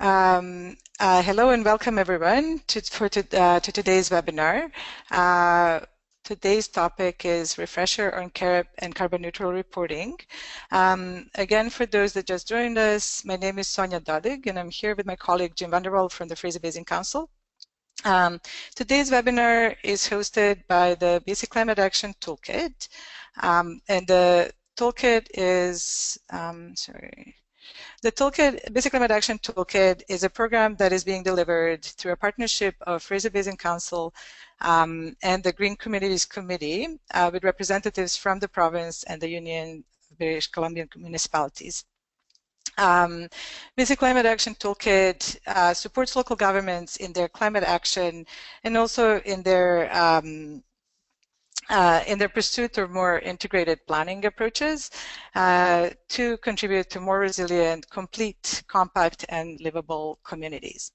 Hello and welcome everyone to today's webinar. Today's topic is refresher on CARIP and carbon neutral reporting. Again, for those that just joined us, my name is Sonia Dodig and I'm here with my colleague Jim Vanderwall from the Fraser Basin Council. Today's webinar is hosted by the BC Climate Action Toolkit, and the toolkit is, the Toolkit, BC Climate Action Toolkit, is a program that is being delivered through a partnership of Fraser Basin Council and the Green Communities Committee with representatives from the province and the Union of British Columbian municipalities. BC Climate Action Toolkit supports local governments in their climate action and also in their pursuit of more integrated planning approaches to contribute to more resilient, complete, compact, and livable communities.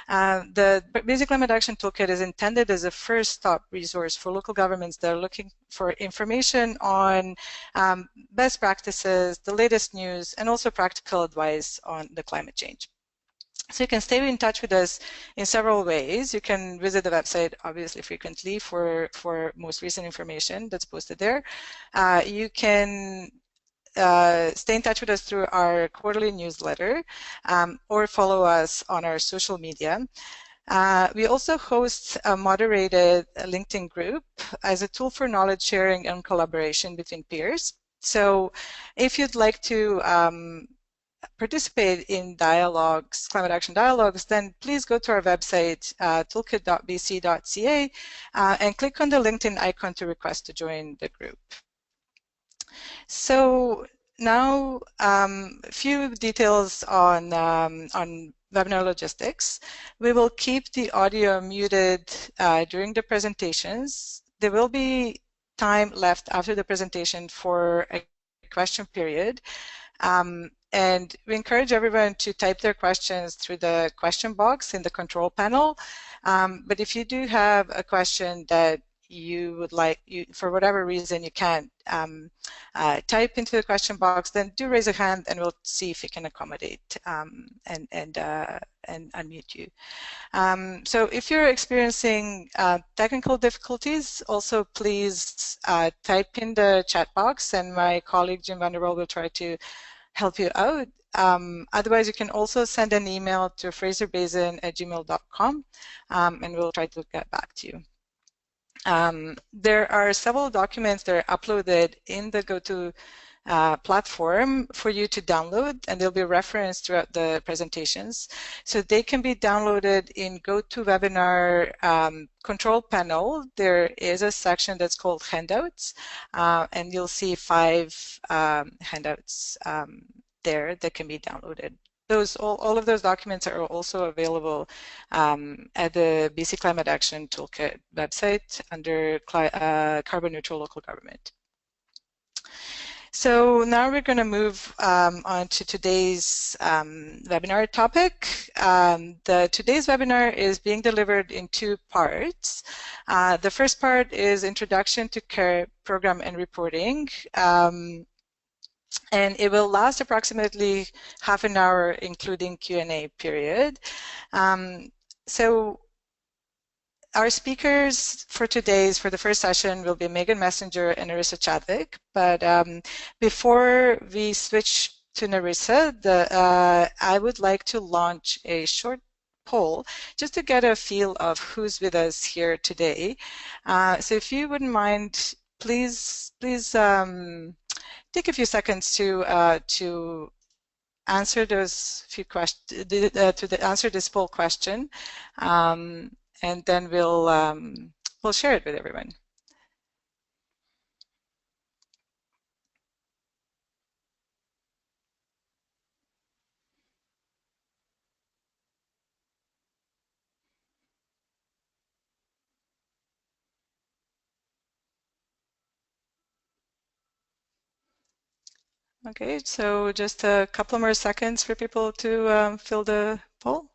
The Basic Climate Action Toolkit is intended as a first-stop resource for local governments that are looking for information on best practices, the latest news, and also practical advice on the climate change. So you can stay in touch with us in several ways. You can visit the website, obviously, frequently for most recent information that's posted there. You can stay in touch with us through our quarterly newsletter or follow us on our social media. We also host a moderated LinkedIn group as a tool for knowledge sharing and collaboration between peers. So if you'd like to participate in dialogues, climate action dialogues, then please go to our website, toolkit.bc.ca, and click on the LinkedIn icon to request to join the group. So now a few details on webinar logistics. We will keep the audio muted during the presentations. There will be time left after the presentation for a question period. And we encourage everyone to type their questions through the question box in the control panel. But if you do have a question that you would like, for whatever reason you can't type into the question box, then do raise a hand and we'll see if we can accommodate and unmute you. So if you're experiencing technical difficulties, also please type in the chat box and my colleague Jim Vanderwall will try to help you out. Otherwise, you can also send an email to fraserbasin@gmail.com and we'll try to get back to you. There are several documents that are uploaded in the GoTo platform for you to download, and they'll be referenced throughout the presentations. So they can be downloaded in GoToWebinar control panel. There is a section that's called handouts, and you'll see 5 handouts there that can be downloaded. All of those documents are also available at the BC Climate Action Toolkit website under Carbon Neutral Local Government. So now we're going to move on to today's webinar topic. Today's webinar is being delivered in 2 parts. The first part is Introduction to CARIP Program and Reporting. And it will last approximately half an hour, including Q&A period. So our speakers for the first session will be Megan Messenger and Narissa Chadwick. But before we switch to Narissa, I would like to launch a short poll just to get a feel of who's with us here today. So if you wouldn't mind, please take a few seconds to answer those few questions, answer this poll question, and then we'll share it with everyone. Okay, so just a couple more seconds for people to fill the poll.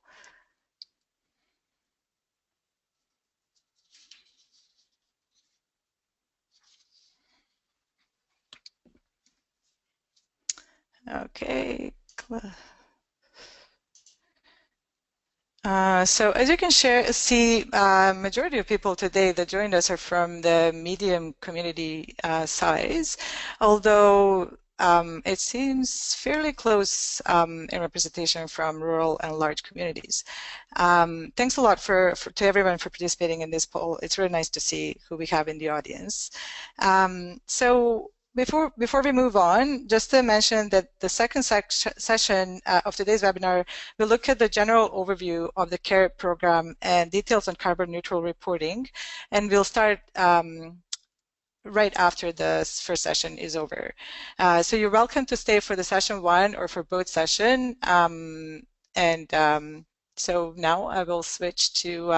Okay. So as you can see, majority of people today that joined us are from the medium community size, although it seems fairly close in representation from rural and large communities. Thanks a lot to everyone for participating in this poll. It's really nice to see who we have in the audience. So before we move on, just to mention that the second session of today's webinar will look at the general overview of the CARIP program and details on carbon neutral reporting, and we'll start right after the first session is over. So you're welcome to stay for the session one or for both sessions. So now I will switch to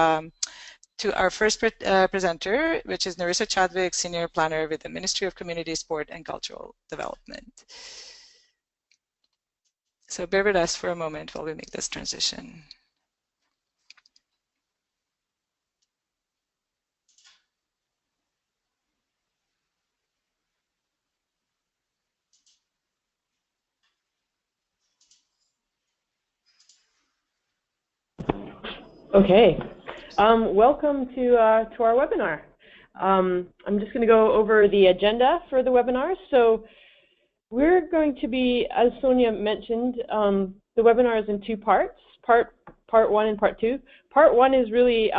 our first presenter, which is Narissa Chadwick, Senior Planner with the Ministry of Community, Sport and Cultural Development. So bear with us for a moment while we make this transition. Okay, welcome to our webinar. I'm just going to go over the agenda for the webinar. So we're going to be, as Sonia mentioned, the webinar is in two parts, part one and part two. Part one is really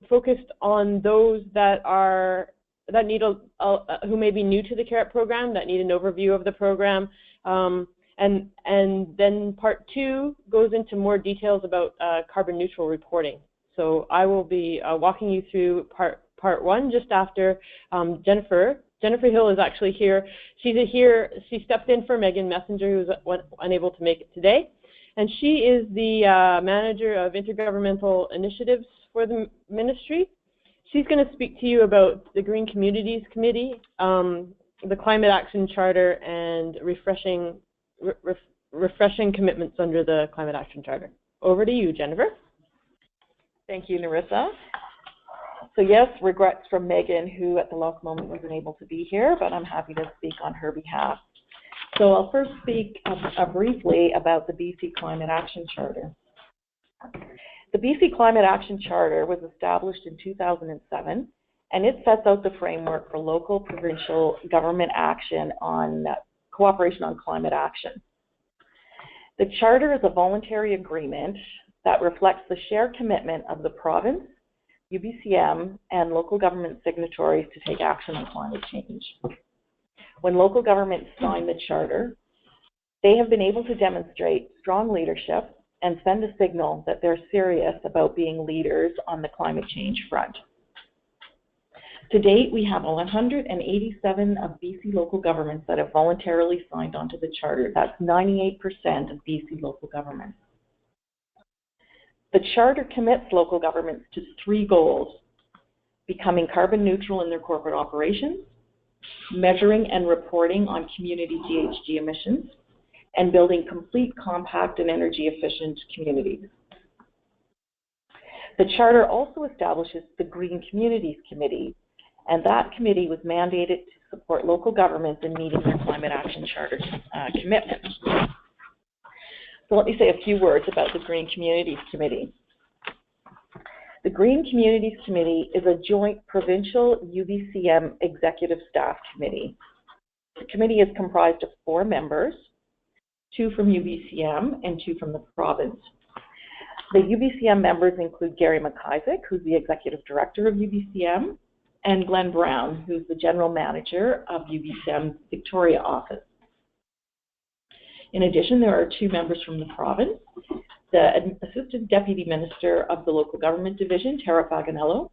focused on those that need who may be new to the CARIP program, that need an overview of the program. And then part two goes into more details about carbon neutral reporting. So I will be walking you through part one just after Jennifer. Jennifer Hill is actually here. She stepped in for Megan Messenger, who was unable to make it today. And she is the manager of intergovernmental initiatives for the ministry. She's going to speak to you about the Green Communities Committee, the Climate Action Charter, and refreshing commitments under the Climate Action Charter. Over to you, Jennifer. Thank you, Narissa. So yes, regrets from Megan, who at the last moment wasn't able to be here, but I'm happy to speak on her behalf. So I'll first speak briefly about the BC Climate Action Charter. The BC Climate Action Charter was established in 2007, and it sets out the framework for local, provincial government action on cooperation on climate action. The Charter is a voluntary agreement that reflects the shared commitment of the province, UBCM, and local government signatories to take action on climate change. When local governments sign the Charter, they have been able to demonstrate strong leadership and send a signal that they're serious about being leaders on the climate change front. To date, we have 187 of BC local governments that have voluntarily signed onto the Charter. That's 98% of BC local governments. The Charter commits local governments to three goals: becoming carbon neutral in their corporate operations, measuring and reporting on community GHG emissions, and building complete, compact, and energy-efficient communities. The Charter also establishes the Green Communities Committee, and that committee was mandated to support local governments in meeting their Climate Action Charter commitments. So let me say a few words about the Green Communities Committee. The Green Communities Committee is a joint provincial UBCM executive staff committee. The committee is comprised of 4 members, 2 from UBCM and 2 from the province. The UBCM members include Gary McIsaac, who's the executive director of UBCM, and Glenn Brown, who's the general manager of UBCM's Victoria office. In addition, there are 2 members from the province, the Assistant Deputy Minister of the Local Government Division, Tara Faganello,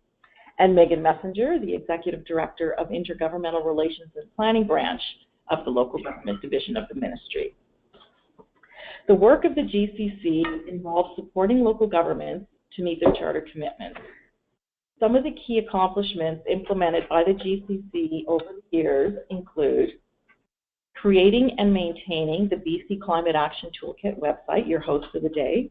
and Megan Messenger, the Executive Director of Intergovernmental Relations and Planning Branch of the Local Government Division of the Ministry. The work of the GCC involves supporting local governments to meet their charter commitments. Some of the key accomplishments implemented by the GCC over the years include creating and maintaining the BC Climate Action Toolkit website, your host for the day.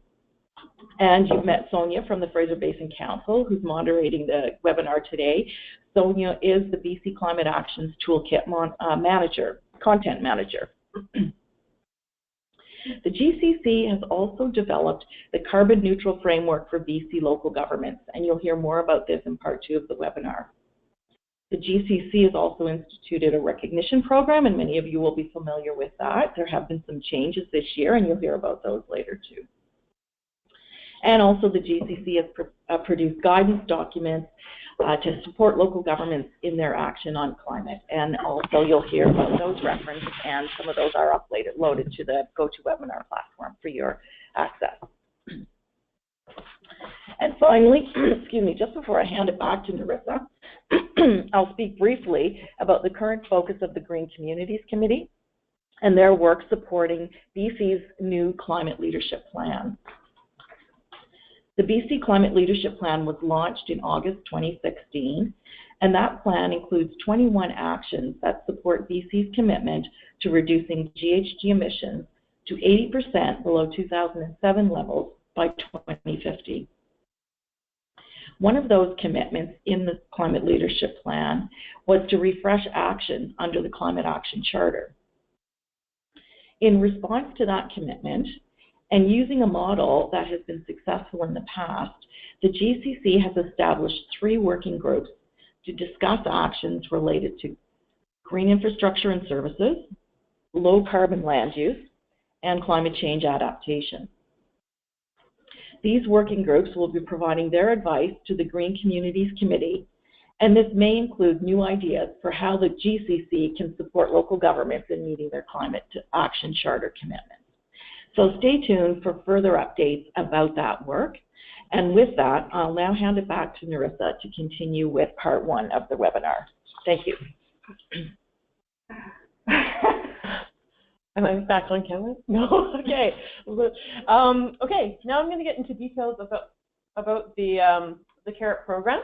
And you've met Sonia from the Fraser Basin Council, who's moderating the webinar today. Sonia is the BC Climate Action's Toolkit content manager. The GCC has also developed the Carbon Neutral Framework for BC local governments, and you'll hear more about this in part 2 of the webinar. The GCC has also instituted a recognition program, and many of you will be familiar with that. There have been some changes this year, and you'll hear about those later too. And also the GCC has produced guidance documents to support local governments in their action on climate. And also you'll hear about those referenced, and some of those are uploaded to the GoToWebinar platform for your access. And finally, excuse me, just before I hand it back to Narissa, I'll speak briefly about the current focus of the Green Communities Committee and their work supporting BC's new Climate Leadership Plan. The BC Climate Leadership Plan was launched in August 2016, and that plan includes 21 actions that support BC's commitment to reducing GHG emissions to 80% below 2007 levels by 2050. One of those commitments in the Climate Leadership Plan was to refresh action under the Climate Action Charter. In response to that commitment, and using a model that has been successful in the past, the GCC has established 3 working groups to discuss actions related to green infrastructure and services, low carbon land use, and climate change adaptation. These working groups will be providing their advice to the Green Communities Committee, and this may include new ideas for how the GCC can support local governments in meeting their Climate Action Charter commitments. So stay tuned for further updates about that work. And with that, I'll now hand it back to Narissa to continue with part 1 of the webinar. Thank you. Am I back on camera? No? Okay. Okay, now I'm going to get into details about the CARIP program.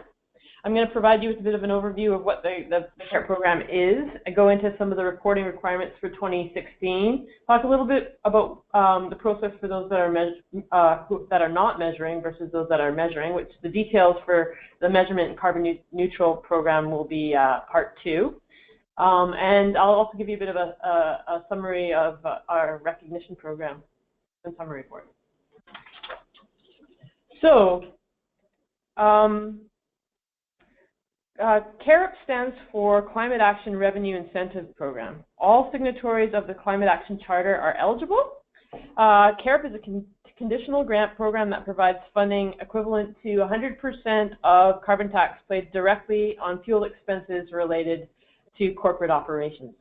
I'm going to provide you with a bit of an overview of what the CARIP program is. I go into some of the reporting requirements for 2016, talk a little bit about the process for those that are not measuring versus those that are measuring, which the details for the measurement and carbon neutral program will be part 2. And I'll also give you a bit of a summary of our recognition program and summary report. So, CARIP stands for Climate Action Revenue Incentive Program. All signatories of the Climate Action Charter are eligible. CARIP is a conditional grant program that provides funding equivalent to 100% of carbon tax paid directly on fuel expenses related to corporate operations.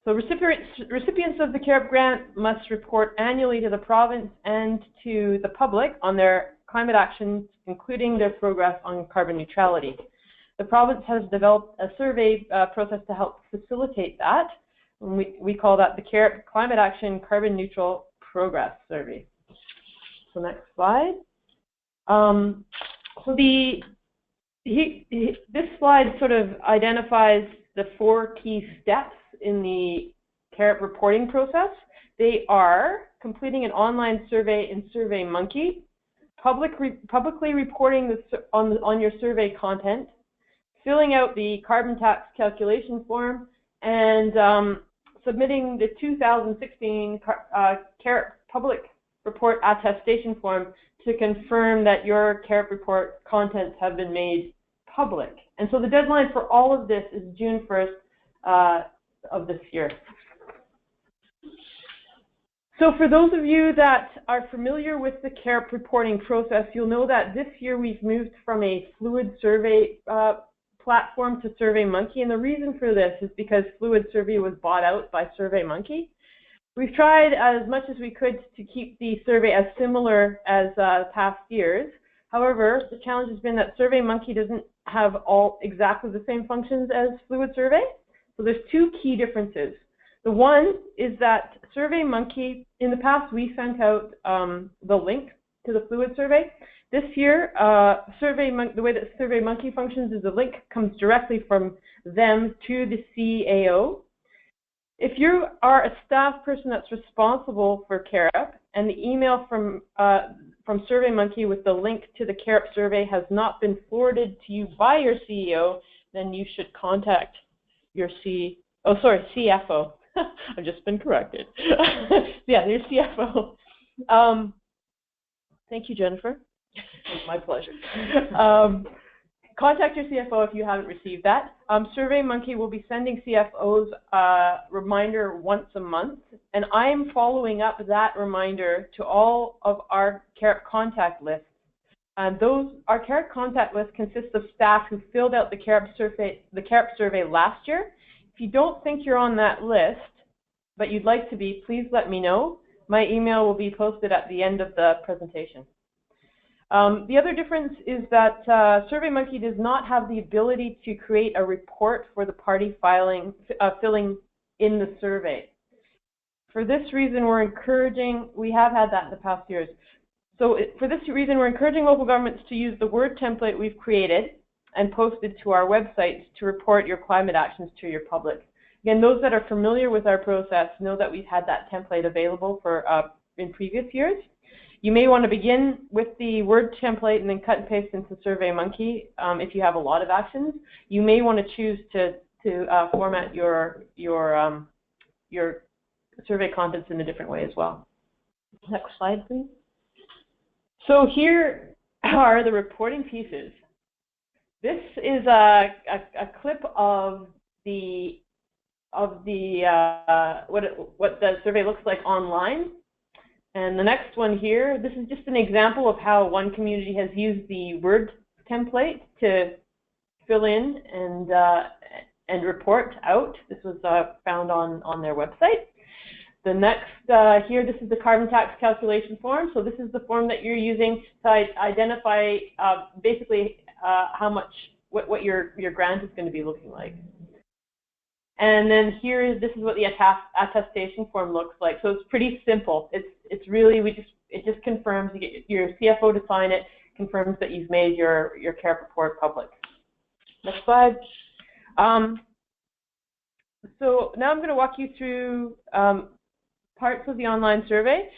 So recipients of the CARIP grant must report annually to the province and to the public on their climate actions, including their progress on carbon neutrality. The province has developed a survey process to help facilitate that. We call that the CARIP Climate Action Carbon Neutral Progress Survey. So next slide. This slide sort of identifies the 4 key steps in the CARIP reporting process. They are completing an online survey in SurveyMonkey, publicly reporting on your survey content, filling out the carbon tax calculation form, and submitting the 2016 CARIP public report attestation form to confirm that your CARIP report contents have been made public. And so the deadline for all of this is June 1st of this year. So for those of you that are familiar with the CARIP reporting process, you'll know that this year we've moved from a fluid survey platform to SurveyMonkey, and the reason for this is because Fluid Survey was bought out by SurveyMonkey. We've tried as much as we could to keep the survey as similar as past years. However, the challenge has been that SurveyMonkey doesn't have all exactly the same functions as Fluid Survey. So there's 2 key differences. The one is that SurveyMonkey, in the past we sent out the link to the Fluid Survey. This year, the way that SurveyMonkey functions is the link comes directly from them to the CAO. If you are a staff person that's responsible for CARIP and the email from SurveyMonkey with the link to the CARIP survey has not been forwarded to you by your CEO, then you should contact your CFO. I've just been corrected. Yeah, your CFO. Thank you, Jennifer. It's my pleasure. Contact your CFO if you haven't received that. SurveyMonkey will be sending CFOs a reminder once a month, and I am following up that reminder to all of our CARIP contact lists. Our CARIP contact list consists of staff who filled out the CARIP survey last year. If you don't think you're on that list, but you'd like to be, please let me know. My email will be posted at the end of the presentation. The other difference is that SurveyMonkey does not have the ability to create a report for the party filling in the survey. For this reason, we have had that in the past years. So for this reason, we're encouraging local governments to use the Word template we've created and posted to our website to report your climate actions to your public. Again, those that are familiar with our process know that we've had that template available for in previous years. You may want to begin with the Word template and then cut and paste into SurveyMonkey if you have a lot of actions. You may want to choose to format your survey contents in a different way as well. Next slide, please. So here are the reporting pieces. This is a clip of what the survey looks like online. And the next one here, this is just an example of how one community has used the Word template to fill in and report out. This was found on their website. The next here, this is the carbon tax calculation form. So this is the form that you're using to identify basically how much, what your grant is going to be looking like. And then here, this is what the attestation form looks like. So it's pretty simple. It's really, it just confirms, you get your CFO to sign it, confirms that you've made your CARIP report public. Next slide. So now I'm going to walk you through parts of the online survey.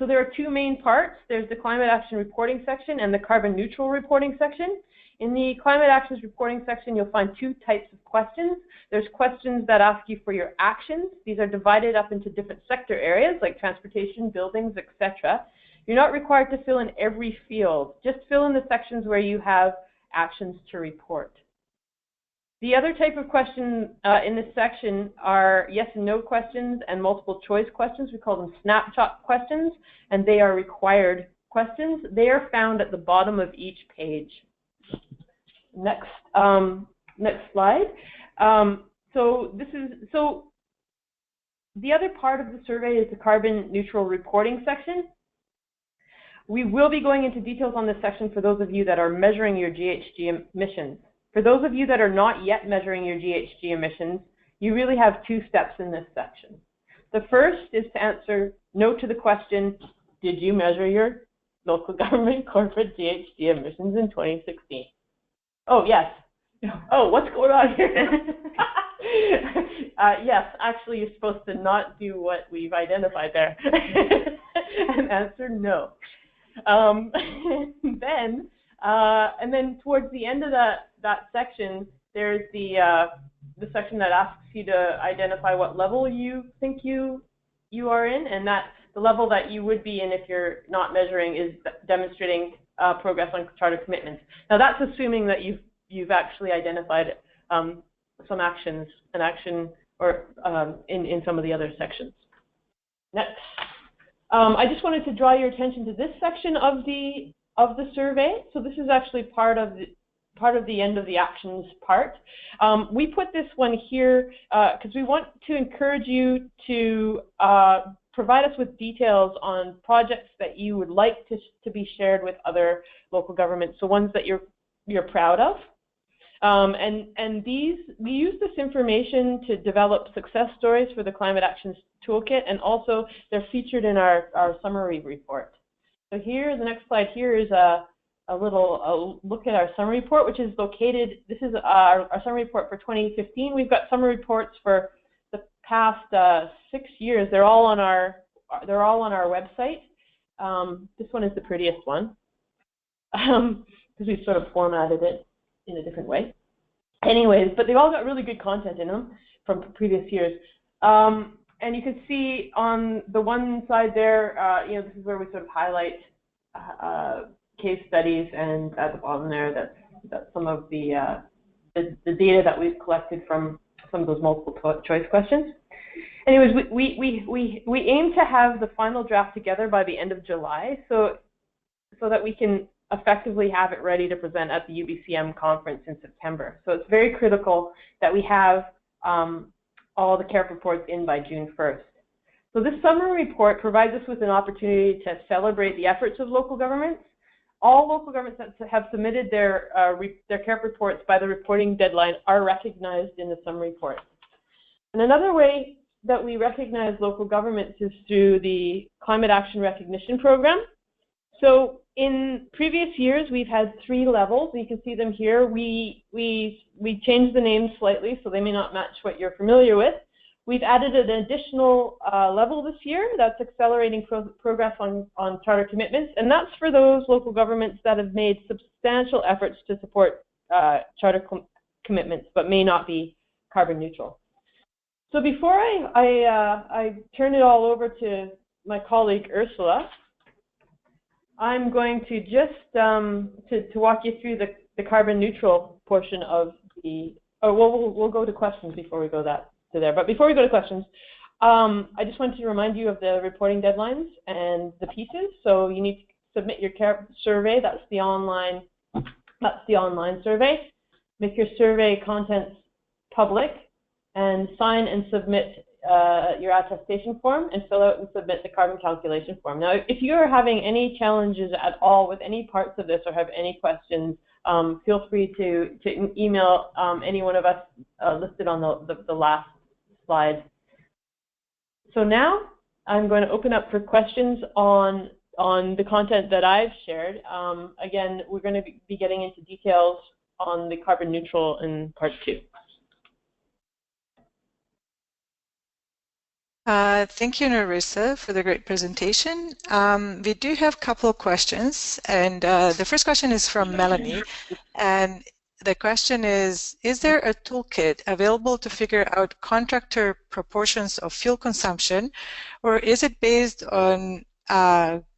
So there are two main parts. There's the climate action reporting section and the carbon neutral reporting section. In the climate actions reporting section, you'll find two types of questions. There's questions that ask you for your actions. These are divided up into different sector areas like transportation, buildings, etc. You're not required to fill in every field. Just fill in the sections where you have actions to report. The other type of question in this section are yes and no questions and multiple choice questions. We call them snapshot questions, and they are required questions. They are found at the bottom of each page. Next slide. So the other part of the survey is the carbon neutral reporting section. We will be going into details on this section for those of you that are measuring your GHG emissions. For those of you that are not yet measuring your GHG emissions, you really have two steps in this section. The first is to answer no to the question, did you measure your local government corporate GHG emissions in 2016? Oh, yes. Oh, what's going on here? Yes, actually, you're supposed to not do what we've identified there and answer no. And then towards the end of that section, there's the section that asks you to identify what level you think you are in, and that the level that you would be in if you're not measuring is demonstrating progress on charter commitments. Now that's assuming that you've actually identified some actions, an action, or in some of the other sections. Next, I just wanted to draw your attention to this section of the survey. So this is actually part of the end of the actions part. We put this one here because we want to encourage you to provide us with details on projects that you would like to be shared with other local governments, so ones that you're proud of. And we use this information to develop success stories for the Climate Actions Toolkit, and also they're featured in our summary report. So here, the next slide here is a little look at our summary report, which is located, this is our summary report for 2015. We've got summary reports for the past 6 years. They're all on our website. This one is the prettiest one because we've sort of formatted it in a different way. Anyways, but they all got really good content in them from previous years. And you can see on the one side there, you know, this is where we sort of highlight case studies, and at the bottom there, that's some of the data that we've collected from some of those multiple choice questions. Anyways, we aim to have the final draft together by the end of July, so that we can effectively have it ready to present at the UBCM conference in September. So it's very critical that we have all the CARIP reports in by June 1st. So this summary report provides us with an opportunity to celebrate the efforts of local governments. All local governments that have submitted their CARIP reports by the reporting deadline are recognized in the summary report. And another way that we recognize local governments is through the Climate Action Recognition Program. So in previous years, we've had 3 levels. You can see them here. We changed the names slightly, so they may not match what you're familiar with. We've added an additional level this year. That's accelerating progress on charter commitments, and that's for those local governments that have made substantial efforts to support charter commitments, but may not be carbon neutral. So before I turn it all over to my colleague Ursula, I'm going to just to walk you through the carbon neutral portion of the. Oh, we'll go to questions before we go to there. But before we go to questions, I just wanted to remind you of the reporting deadlines and the pieces. So you need to submit your CARIP survey. That's the online survey. Make your survey contents public, and sign and submit your attestation form, and fill out and submit the carbon calculation form. Now, if you are having any challenges at all with any parts of this or have any questions, feel free to email any one of us listed on the last slide. So now I'm going to open up for questions on the content that I've shared. Again, we're going to be getting into details on the carbon neutral in part 2. Thank you, Narissa, for the great presentation. We do have a couple of questions, and the first question is from Melanie, and the question is there a toolkit available to figure out contractor proportions of fuel consumption, or is it based on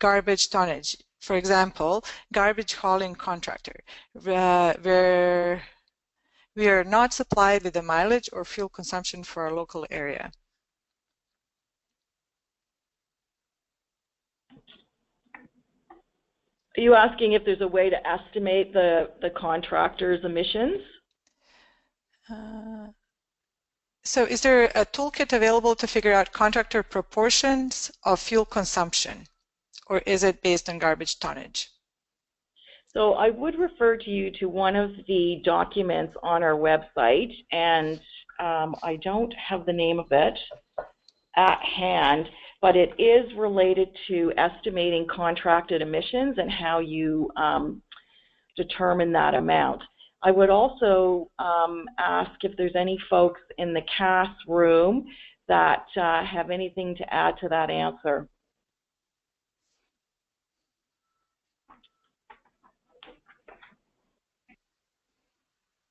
garbage tonnage? For example, garbage hauling contractor, where we are not supplied with the mileage or fuel consumption for our local area. Are you asking if there's a way to estimate the contractor's emissions? So is there a toolkit available to figure out contractor proportions of fuel consumption, or is it based on garbage tonnage? So I would refer you to one of the documents on our website, and I don't have the name of it at hand, but it is related to estimating contracted emissions and how you determine that amount. I would also ask if there's any folks in the CAS room that have anything to add to that answer.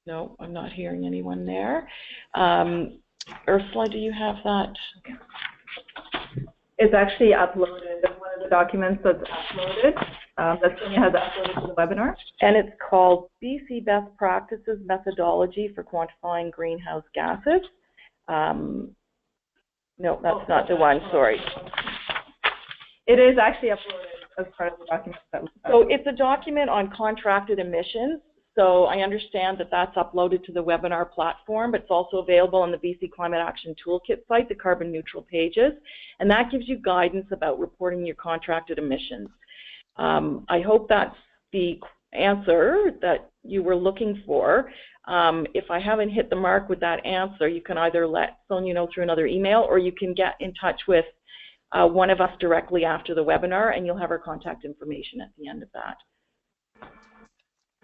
No, I'm not hearing anyone there. Ursula, do you have that? It's actually uploaded in one of the documents that's uploaded, that Sonia has uploaded to the webinar. And it's called BC Best Practices Methodology for Quantifying Greenhouse Gases. No, that's not the one, sorry. It is actually uploaded as part of the document. So it's a document on contracted emissions. So I understand that that's uploaded to the webinar platform, but it's also available on the BC Climate Action Toolkit site, the carbon neutral pages, and that gives you guidance about reporting your contracted emissions. I hope that's the answer that you were looking for. If I haven't hit the mark with that answer, you can either let Sonia know through another email, or you can get in touch with one of us directly after the webinar, and you'll have our contact information at the end of that.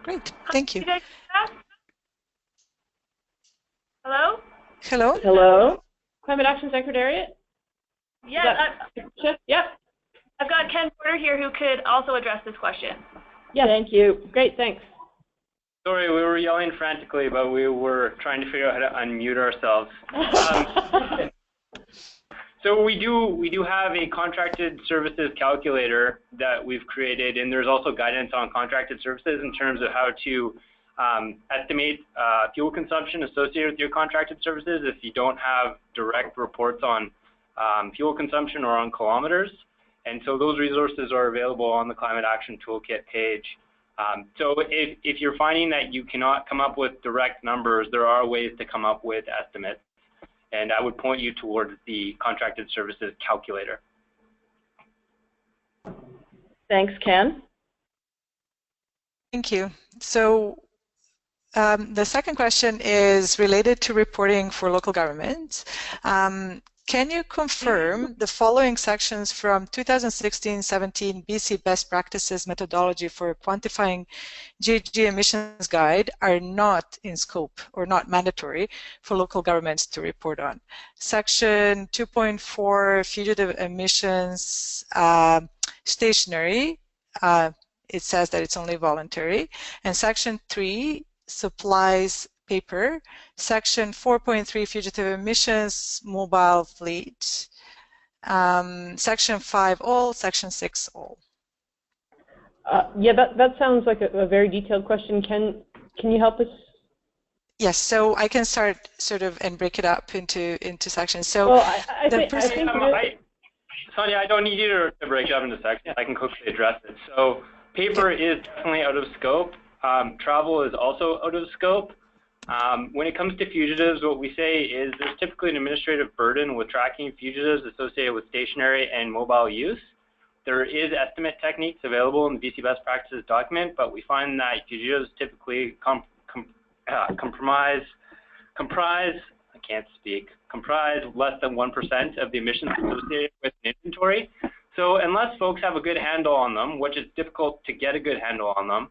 Great, thank you. Hello? Hello? Hello? Climate Action Secretariat? Yeah, Yep. I've got Ken Porter here who could also address this question. Yeah, Thank you. great, thanks. Sorry, we were yelling frantically, but we were trying to figure out how to unmute ourselves. So we do have a contracted services calculator that we've created, and there's also guidance on contracted services in terms of how to estimate fuel consumption associated with your contracted services if you don't have direct reports on fuel consumption or on kilometers. And so those resources are available on the Climate Action Toolkit page. So if you're finding that you cannot come up with direct numbers, there are ways to come up with estimates. And I would point you towards the contracted services calculator. Thanks, Ken. Thank you. So the second question is related to reporting for local governments. Can you confirm the following sections from 2016-17 BC Best Practices Methodology for Quantifying GHG Emissions Guide are not in scope or not mandatory for local governments to report on? Section 2.4, fugitive emissions stationary, it says that it's only voluntary. And Section 3, supplies paper. Section 4.3, fugitive emissions, mobile fleet. Section 5, all. Section 6, all. Yeah, that sounds like a very detailed question. Can you help us? Yes, so I can start sort of and break it up into sections. So, well, I think Sonia, I don't need you to break it up into sections. I can quickly address it. So, paper is definitely out of scope. Travel is also out of scope. When it comes to fugitives, what we say is there's typically an administrative burden with tracking fugitives associated with stationary and mobile use. There is estimate techniques available in the BC Best Practices document, but we find that fugitives typically comprise less than 1% of the emissions associated with an inventory. So unless folks have a good handle on them, which is difficult to get a good handle on them,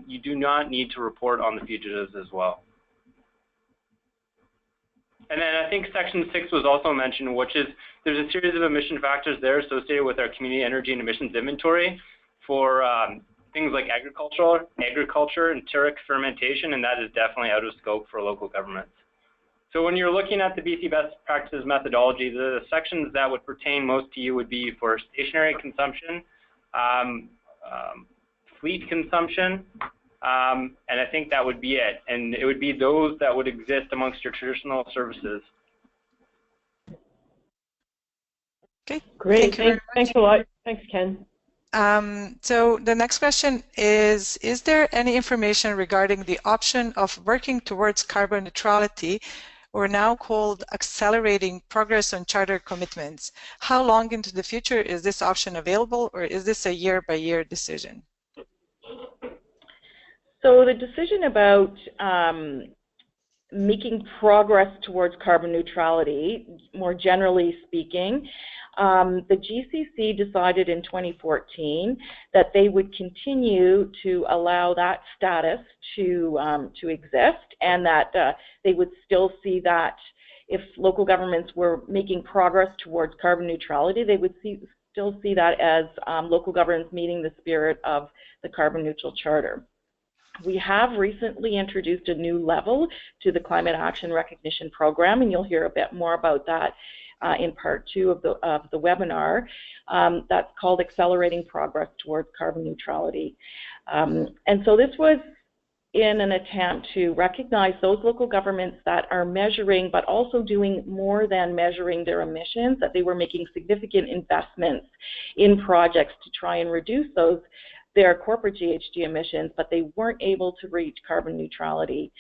you do not need to report on the fugitives as well. And then I think Section 6 was also mentioned, which is there's a series of emission factors there associated with our community energy and emissions inventory for things like agriculture, enteric fermentation, and that is definitely out of scope for local governments. So when you're looking at the BC Best Practices methodology, the sections that would pertain most to you would be for stationary consumption, fleet consumption, and I think that would be it. And it would be those that would exist amongst your traditional services. Okay, great. Thanks a lot. Thanks, Ken. So the next question is there any information regarding the option of working towards carbon neutrality, or now called accelerating progress on charter commitments? How long into the future is this option available, or is this a year-by-year decision? So the decision about making progress towards carbon neutrality, more generally speaking, the GCC decided in 2014 that they would continue to allow that status to exist, and that they would still see that if local governments were making progress towards carbon neutrality, they would still see that as local governments meeting the spirit of the Carbon Neutral Charter. We have recently introduced a new level to the Climate Action Recognition Program, and you'll hear a bit more about that in part 2 of the webinar. That's called Accelerating Progress Towards Carbon Neutrality. And so this was in an attempt to recognize those local governments that are measuring, but also doing more than measuring their emissions, that they were making significant investments in projects to try and reduce their corporate GHG emissions, but they weren't able to reach carbon neutrality.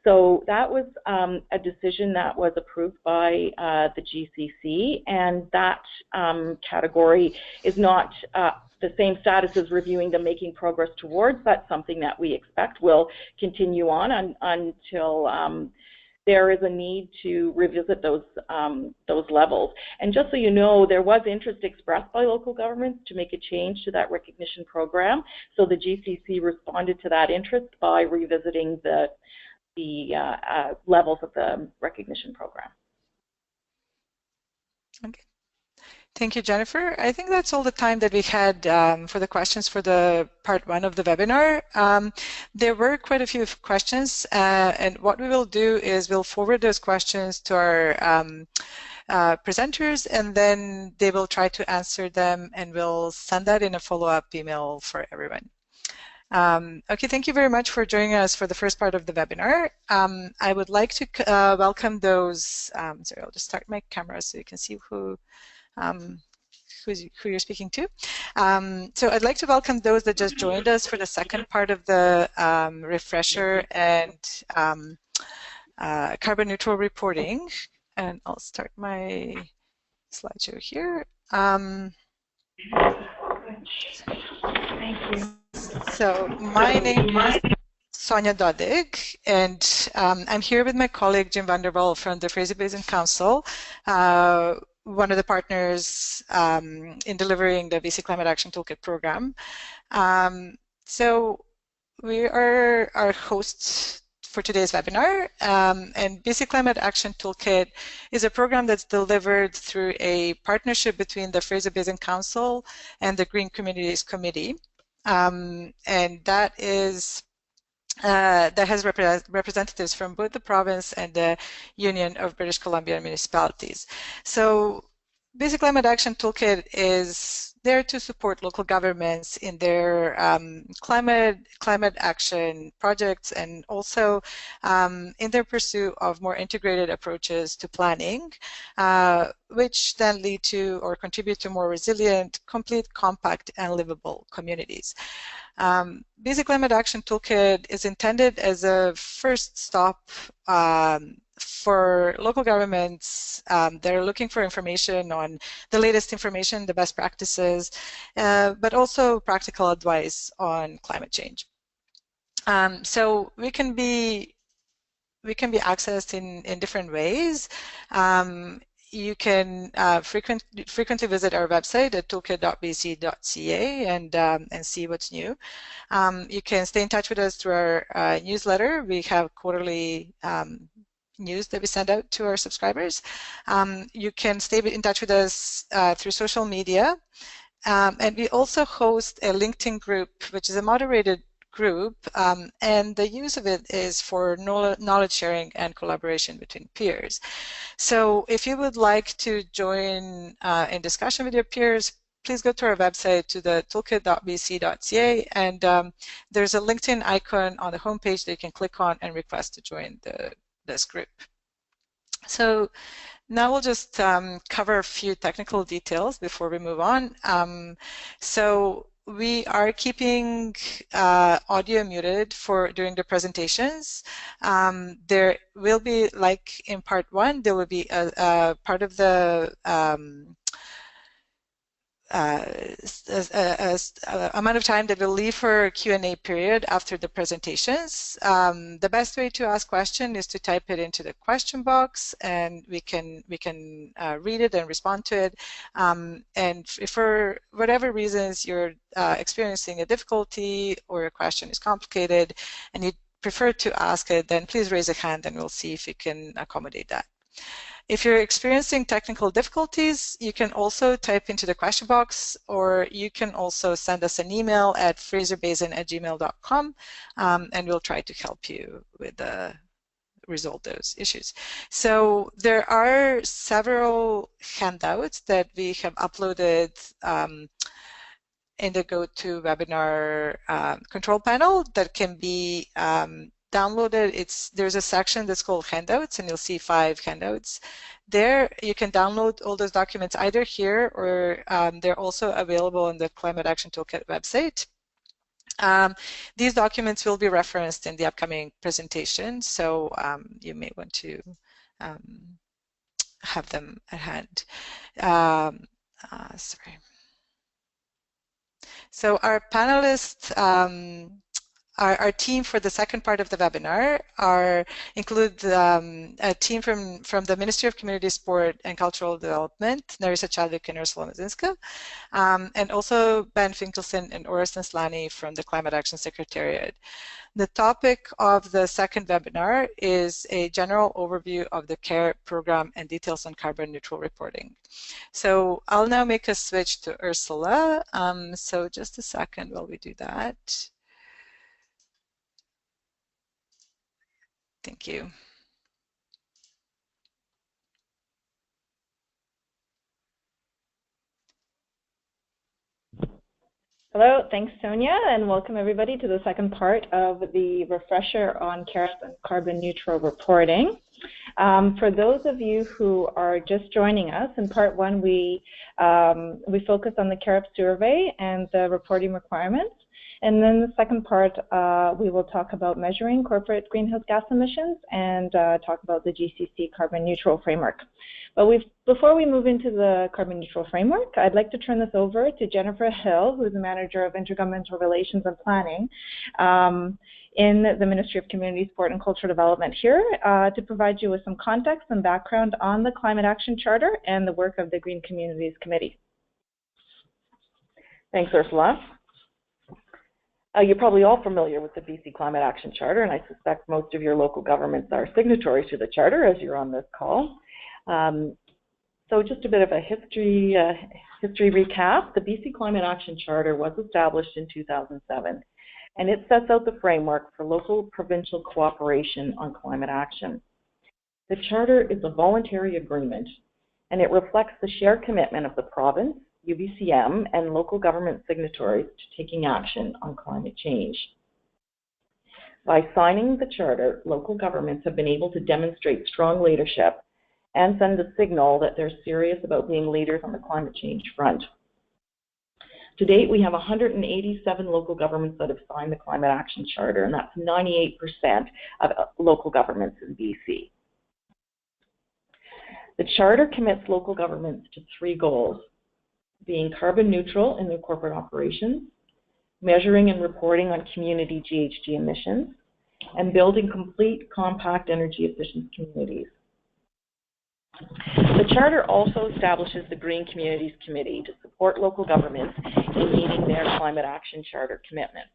So that was a decision that was approved by the GCC, and that category is not the same status as reviewing the making progress towards. That's something that we expect will continue on until there is a need to revisit those levels. And just so you know, there was interest expressed by local governments to make a change to that recognition program. So the GCC responded to that interest by revisiting the levels of the recognition program. Okay. Thank you, Jennifer. I think that's all the time that we had for the questions for the part 1 of the webinar. There were quite a few questions, and what we will do is we'll forward those questions to our presenters, and then they will try to answer them, and we'll send that in a follow-up email for everyone. Okay, thank you very much for joining us for the first part of the webinar. I would like to welcome those, sorry, I'll just start my camera so you can see who you're speaking to. So I'd like to welcome those that just joined us for the second part of the refresher and carbon neutral reporting. And I'll start my slideshow here. Thank you. So my name is Sonia Dodig, and I'm here with my colleague Jim van der Wal from the Fraser Basin Council, one of the partners in delivering the BC Climate Action Toolkit program. So we are our hosts for today's webinar, and BC Climate Action Toolkit is a program that's delivered through a partnership between the Fraser Basin Council and the Green Communities Committee. And that is that has representatives from both the province and the Union of British Columbia Municipalities. So BC Climate Action Toolkit is there to support local governments in their climate action projects, and also in their pursuit of more integrated approaches to planning, which then lead to or contribute to more resilient, complete, compact, and livable communities. BC Climate Action Toolkit is intended as a first stop for local governments that are looking for information on the latest information, the best practices, but also practical advice on climate change. So we can be accessed in different ways. You can frequently visit our website at toolkit.bc.ca and see what's new. You can stay in touch with us through our newsletter. We have quarterly news that we send out to our subscribers. You can stay in touch with us through social media. And we also host a LinkedIn group, which is a moderated group, and the use of it is for knowledge sharing and collaboration between peers. So if you would like to join in discussion with your peers, please go to our website, to the toolkit.bc.ca, and there's a LinkedIn icon on the homepage that you can click on and request to join this group. So now we'll just cover a few technical details before we move on. So we are keeping audio muted during the presentations. There will be, like in part one, there will be a part of the amount of time that we'll leave for a Q&A period after the presentations. The best way to ask question is to type it into the question box, and we can read it and respond to it. And if for whatever reasons you're experiencing a difficulty or a question is complicated and you prefer to ask it, then please raise a hand and we'll see if we can accommodate that. If you're experiencing technical difficulties, you can also type into the question box, or you can also send us an email at fraserbasin@gmail.com, and we'll try to help you with resolve those issues. So there are several handouts that we have uploaded in the GoToWebinar control panel that can be downloaded. There's a section that's called handouts, and you'll see 5 handouts there. You can download all those documents either here, or they're also available on the Climate Action Toolkit website. These documents will be referenced in the upcoming presentation, so you may want to have them at hand. Sorry. So our panelists, our team for the second part of the webinar include a team from the Ministry of Community, Sport and Cultural Development, Narisa Chadwick and Ursula Mazinska, and also Ben Finkelson and Orest Naslani from the Climate Action Secretariat. The topic of the second webinar is a general overview of the CARIP program and details on carbon neutral reporting. So I'll now make a switch to Ursula. So just a second while we do that. Thank you. Hello, thanks Sonia, and welcome everybody to the second part of the refresher on CARIP and carbon neutral reporting. For those of you who are just joining us, in part one we focus on the CARIP survey and the reporting requirements. And then the second part, we will talk about measuring corporate greenhouse gas emissions and talk about the GCC Carbon Neutral Framework. But before we move into the Carbon Neutral Framework, I'd like to turn this over to Jennifer Hill, who is the Manager of Intergovernmental Relations and Planning in the Ministry of Community, Sport and Cultural Development here, to provide you with some context and background on the Climate Action Charter and the work of the Green Communities Committee. Thanks, Ursula. You're probably all familiar with the BC Climate Action Charter, and I suspect most of your local governments are signatories to the Charter as you're on this call. So just a bit of a history recap. The BC Climate Action Charter was established in 2007, and it sets out the framework for local provincial cooperation on climate action. The Charter is a voluntary agreement, and it reflects the shared commitment of the province, UBCM, and local government signatories to taking action on climate change. By signing the Charter, local governments have been able to demonstrate strong leadership and send a signal that they're serious about being leaders on the climate change front. To date, we have 187 local governments that have signed the Climate Action Charter, and that's 98% of local governments in BC. The Charter commits local governments to 3 goals: being carbon neutral in their corporate operations, measuring and reporting on community GHG emissions, and building complete, compact, energy-efficient communities. The Charter also establishes the Green Communities Committee to support local governments in meeting their Climate Action Charter commitments.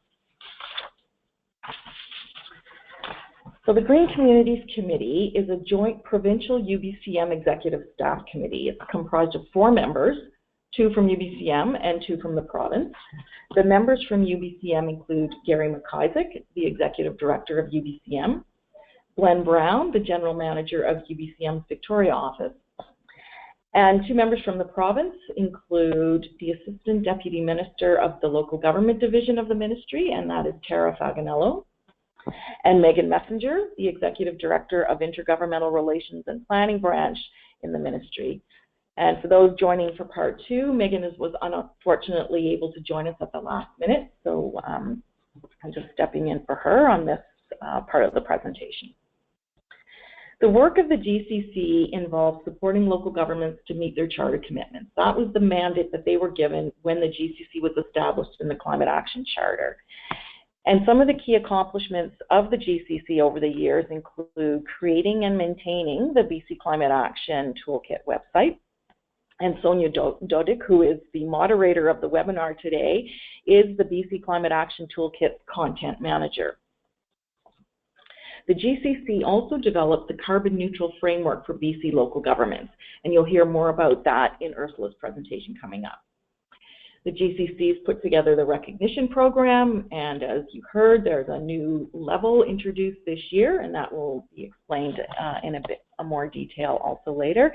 So the Green Communities Committee is a joint provincial UBCM executive staff committee. It's comprised of 4 members, 2 from UBCM and 2 from the province. The members from UBCM include Gary McIsaac, the Executive Director of UBCM, Glenn Brown, the General Manager of UBCM's Victoria office. And 2 members from the province include the Assistant Deputy Minister of the Local Government Division of the Ministry, and that is Tara Faganello, and Megan Messenger, the Executive Director of Intergovernmental Relations and Planning Branch in the Ministry. And for those joining for part 2, Megan was unfortunately able to join us at the last minute, so I'm just stepping in for her on this part of the presentation. The work of the GCC involves supporting local governments to meet their charter commitments. That was the mandate that they were given when the GCC was established in the Climate Action Charter. And some of the key accomplishments of the GCC over the years include creating and maintaining the BC Climate Action Toolkit website. And Sonia Dodik, who is the moderator of the webinar today, is the BC Climate Action Toolkit content manager. The GCC also developed the Carbon Neutral Framework for BC local governments, and you'll hear more about that in Ursula's presentation coming up. The GCC has put together the recognition program, and as you heard, there's a new level introduced this year, and that will be explained in a bit more detail also later.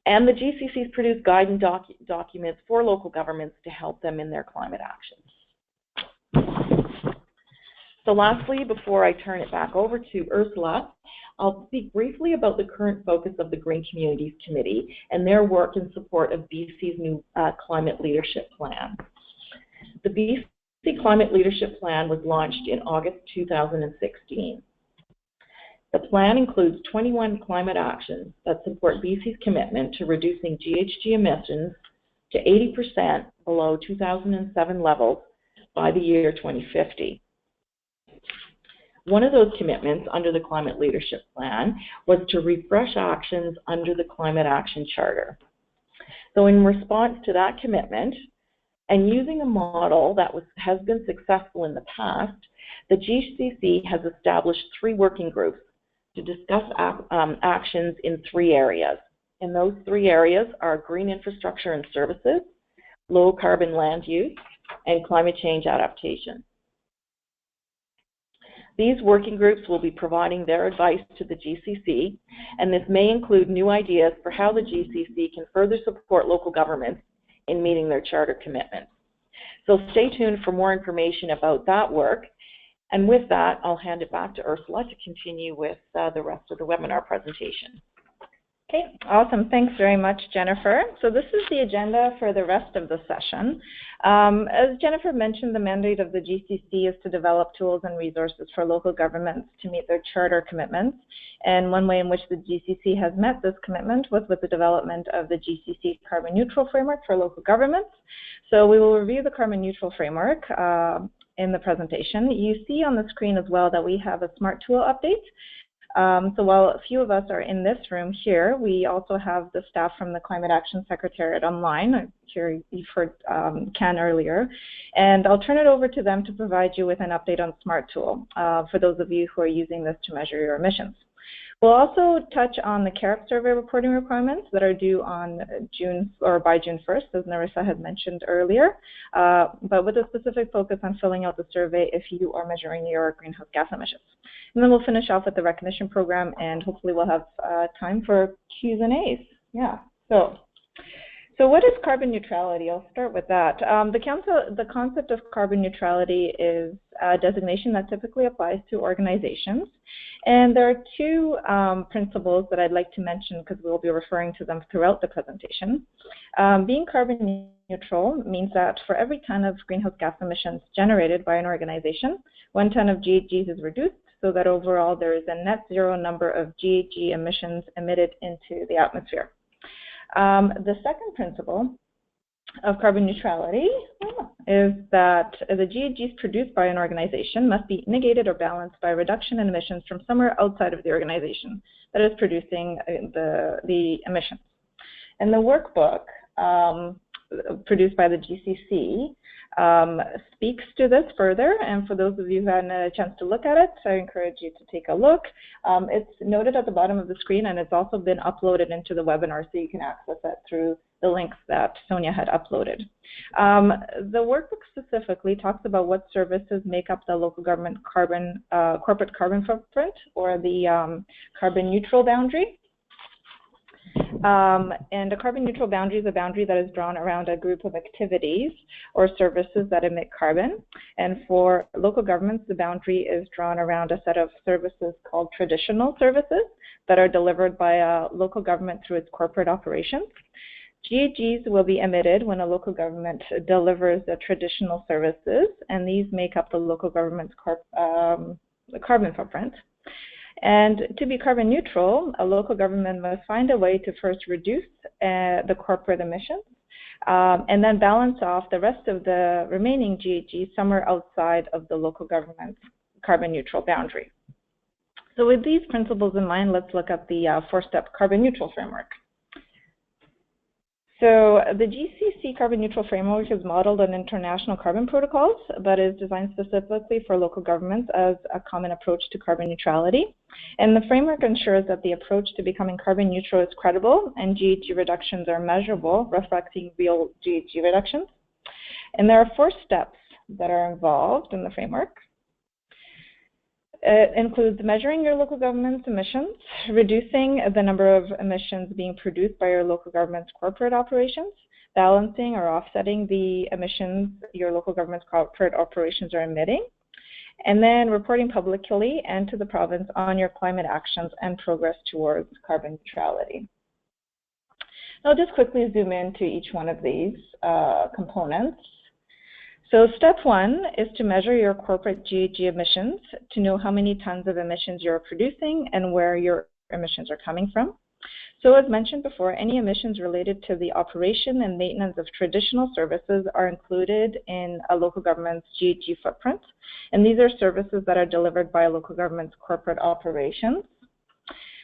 And the GCC has produced guidance documents for local governments to help them in their climate actions. So lastly, before I turn it back over to Ursula, I'll speak briefly about the current focus of the Green Communities Committee and their work in support of BC's new Climate Leadership Plan. The BC Climate Leadership Plan was launched in August 2016. The plan includes 21 climate actions that support BC's commitment to reducing GHG emissions to 80% below 2007 levels by the year 2050. One of those commitments under the Climate Leadership Plan was to refresh actions under the Climate Action Charter. So in response to that commitment, and using a model that has been successful in the past, the GCC has established 3 working groups to discuss actions in 3 areas. And those 3 areas are green infrastructure and services, low carbon land use, and climate change adaptation. These working groups will be providing their advice to the GCC, and this may include new ideas for how the GCC can further support local governments in meeting their charter commitments. So stay tuned for more information about that work. And with that, I'll hand it back to Ursula to continue with the rest of the webinar presentation. Okay, awesome. Thanks very much, Jennifer. So this is the agenda for the rest of the session. As Jennifer mentioned, the mandate of the GCC is to develop tools and resources for local governments to meet their charter commitments. And one way in which the GCC has met this commitment was with the development of the GCC Carbon Neutral Framework for local governments. So we will review the Carbon Neutral Framework in the presentation. You see on the screen as well that we have a Smart Tool update. So while a few of us are in this room here, we also have the staff from the Climate Action Secretariat online. Here you've heard Ken earlier. And I'll turn it over to them to provide you with an update on Smart Tool for those of you who are using this to measure your emissions. We'll also touch on the CARIP Survey reporting requirements that are due on by June 1st, as Narissa had mentioned earlier, but with a specific focus on filling out the survey if you are measuring your greenhouse gas emissions. And then we'll finish off with the recognition program, and hopefully we'll have time for Q&As. Yeah. So what is carbon neutrality? I'll start with that. The concept of carbon neutrality is a designation that typically applies to organizations. And there are two principles that I'd like to mention because we'll be referring to them throughout the presentation. Being carbon neutral means that for every ton of greenhouse gas emissions generated by an organization, 1 ton of GHGs is reduced so that overall there is a net zero number of GHG emissions emitted into the atmosphere. The second principle of carbon neutrality is that the GHGs produced by an organization must be negated or balanced by a reduction in emissions from somewhere outside of the organization that is producing the emissions. And the workbook produced by the GCC speaks to this further, and for those of you who hadn't had a chance to look at it, I encourage you to take a look. It's noted at the bottom of the screen, and it's also been uploaded into the webinar, so you can access it through the links that Sonia had uploaded. The workbook specifically talks about what services make up the local government corporate carbon footprint, or the carbon neutral boundary. And a carbon neutral boundary is a boundary that is drawn around a group of activities or services that emit carbon. And for local governments, the boundary is drawn around a set of services called traditional services that are delivered by a local government through its corporate operations. GHGs will be emitted when a local government delivers the traditional services, and these make up the local government's carbon footprint. And to be carbon neutral, a local government must find a way to first reduce the corporate emissions and then balance off the rest of the remaining GHGs somewhere outside of the local government's carbon neutral boundary. So with these principles in mind, let's look at the four-step carbon neutral framework. So the GCC Carbon Neutral Framework is modeled on international carbon protocols, but is designed specifically for local governments as a common approach to carbon neutrality. And the framework ensures that the approach to becoming carbon neutral is credible and GHG reductions are measurable, reflecting real GHG reductions. And there are 4 steps that are involved in the framework. It includes measuring your local government's emissions, reducing the number of emissions being produced by your local government's corporate operations, balancing or offsetting the emissions your local government's corporate operations are emitting, and then reporting publicly and to the province on your climate actions and progress towards carbon neutrality. I'll just quickly zoom into each one of these components. So step 1 is to measure your corporate GHG emissions to know how many tons of emissions you're producing and where your emissions are coming from. So as mentioned before, any emissions related to the operation and maintenance of traditional services are included in a local government's GHG footprint. And these are services that are delivered by a local government's corporate operations.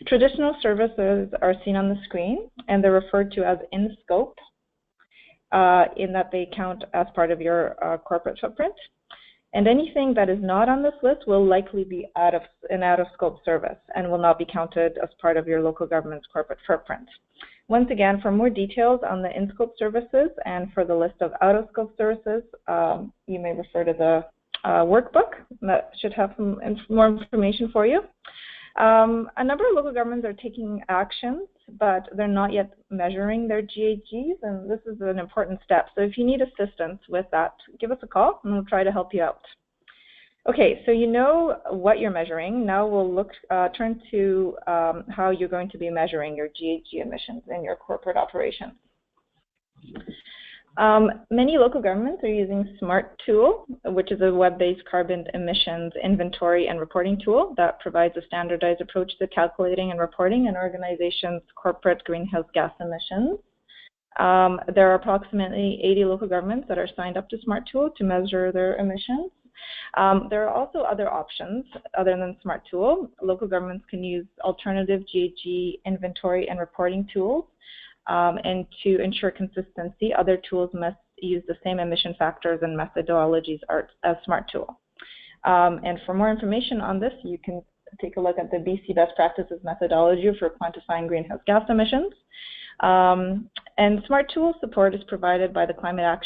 Traditional services are seen on the screen, and they're referred to as in scope, in that they count as part of your corporate footprint. And anything that is not on this list will likely be an out-of-scope service and will not be counted as part of your local government's corporate footprint. Once again, for more details on the in-scope services and for the list of out-of-scope services, you may refer to the workbook that should have some more information for you. A number of local governments are taking actions, but they're not yet measuring their GHGs, and this is an important step. So if you need assistance with that, give us a call and we'll try to help you out. Okay, so you know what you're measuring. Now we'll turn to how you're going to be measuring your GHG emissions in your corporate operations. Many local governments are using SMART tool, which is a web-based carbon emissions inventory and reporting tool that provides a standardized approach to calculating and reporting an organization's corporate greenhouse gas emissions. There are approximately 80 local governments that are signed up to SMART tool to measure their emissions. There are also other options other than SMART tool. Local governments can use alternative GHG inventory and reporting tools. And to ensure consistency, other tools must use the same emission factors and methodologies as SMART tool. And for more information on this, you can take a look at the BC Best Practices methodology for quantifying greenhouse gas emissions. And SMART tool support is provided by the Climate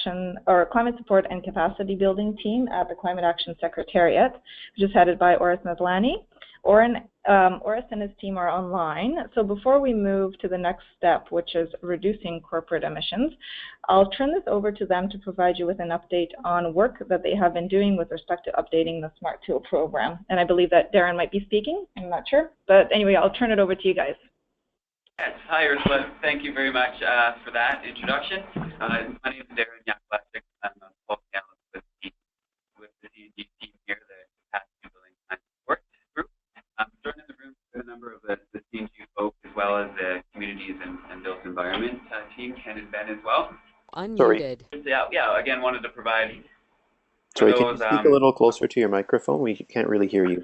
Support and Capacity Building team at the Climate Action Secretariat, which is headed by Oris Nazlani. Oris and his team are online. So before we move to the next step, which is reducing corporate emissions, I'll turn this over to them to provide you with an update on work that they have been doing with respect to updating the SMART tool program. And I believe that Darren might be speaking. I'm not sure. But anyway, I'll turn it over to you guys. Yes. Hi, Ursula. Thank you very much for that introduction. My name is Darren Yakovlevich. I'm a policy analyst with the CNG team here, the Capacity Building and Support Group. I'm joined in the room with a number of the CNG folks, as well as the Communities and Built Environment team, Ken and Ben as well. Unmuted. Yeah, again, wanted to provide... Sorry, can you speak a little closer to your microphone? We can't really hear you.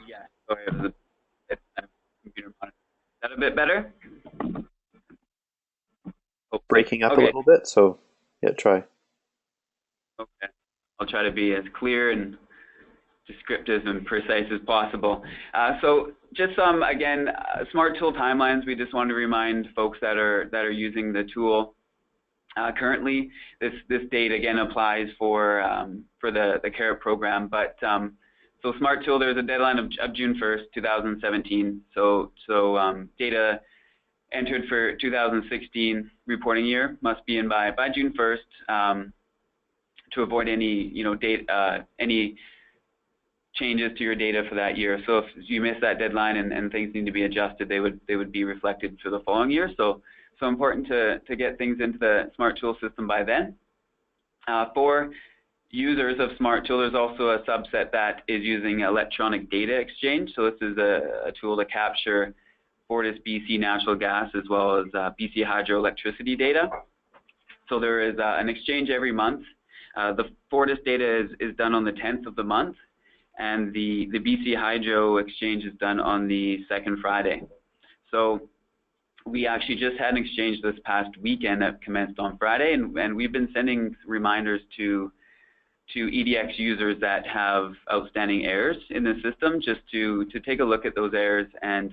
Yeah, sorry, it's a computer monitor. Is that a bit better? Breaking up a little bit, so yeah, try. Okay. I'll try to be as clear and descriptive and precise as possible. So just some, again, SMART tool timelines. We just want to remind folks that are using the tool. Currently, this date again applies for the CARIP program, but so SMART tool, there's a deadline of June 1st, 2017. So data entered for 2016 reporting year must be in by June 1st to avoid any any changes to your data for that year. So if you miss that deadline and things need to be adjusted, they would be reflected for the following year. So important to get things into the SMART tool system by then. For users of SMART tool, there's also a subset that is using electronic data exchange. So this is a tool to capture Fortis BC natural gas as well as BC hydroelectricity data. So there is an exchange every month. The Fortis data is done on the 10th of the month, and the BC hydro exchange is done on the second Friday. So we actually just had an exchange this past weekend that commenced on Friday, and we've been sending reminders to EDX users that have outstanding errors in the system, just to take a look at those errors and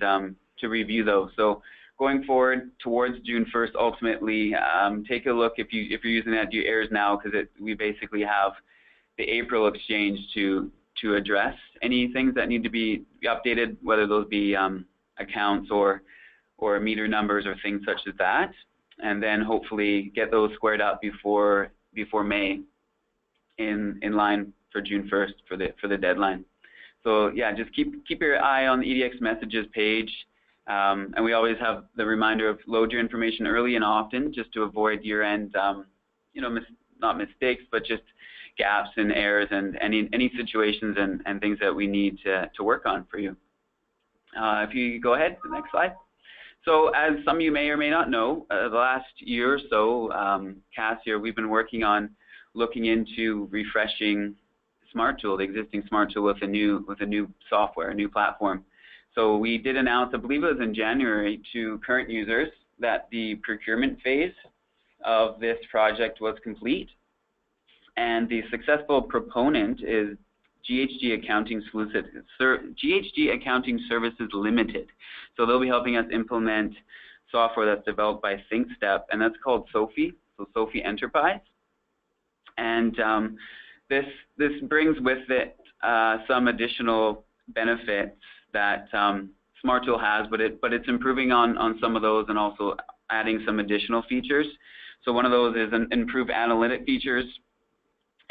to review those. So going forward towards June 1st, ultimately, take a look if you're using that, do errors now, because we basically have the April exchange to address any things that need to be updated, whether those be accounts or meter numbers or things such as that, and then hopefully get those squared up before May, in line for June 1st for the deadline. So yeah, just keep your eye on the EDX messages page, and we always have the reminder of load your information early and often, just to avoid year-end, not mistakes, but just gaps and errors and any situations and things that we need to work on for you. If you go ahead to the next slide. So as some of you may or may not know, the last year or so, Cass here, we've been working on looking into refreshing SMART tool, the existing SMART tool, with a new software, a new platform. So we did announce, I believe it was in January, to current users that the procurement phase of this project was complete, and the successful proponent is GHG Accounting Services Limited. So they'll be helping us implement software that's developed by ThinkStep, and that's called SOFI, so SOFI Enterprise. And this brings with it some additional benefits that Smart Tool has, but it's improving on some of those and also adding some additional features. So one of those is an improved analytic features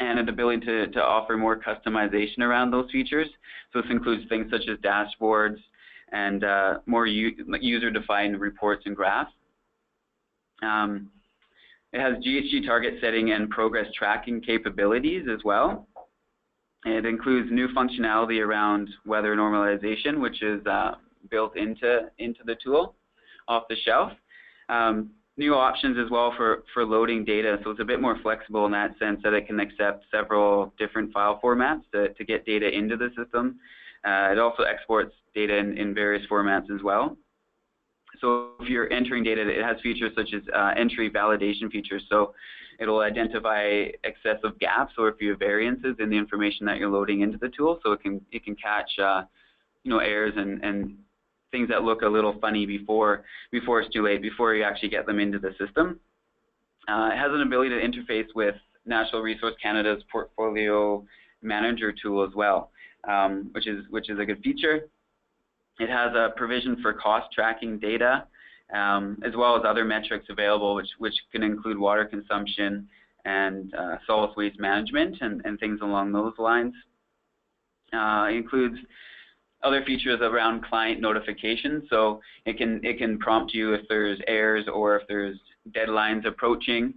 and an ability to offer more customization around those features. So this includes things such as dashboards and more user-defined reports and graphs. It has GHG target setting and progress tracking capabilities as well. It includes new functionality around weather normalization, which is built into the tool off the shelf. New options as well for loading data, so it's a bit more flexible in that sense that it can accept several different file formats to get data into the system. It also exports data in various formats as well. So if you're entering data, it has features such as entry validation features, so it'll identify excessive gaps or if you have variances in the information that you're loading into the tool, so it can catch errors and things that look a little funny before it's too late, before you actually get them into the system. It has an ability to interface with Natural Resource Canada's Portfolio Manager tool as well, which is a good feature. It has a provision for cost tracking data, as well as other metrics available, which can include water consumption and solid waste management and things along those lines. It includes other features around client notification, so it can prompt you if there's errors or if there's deadlines approaching,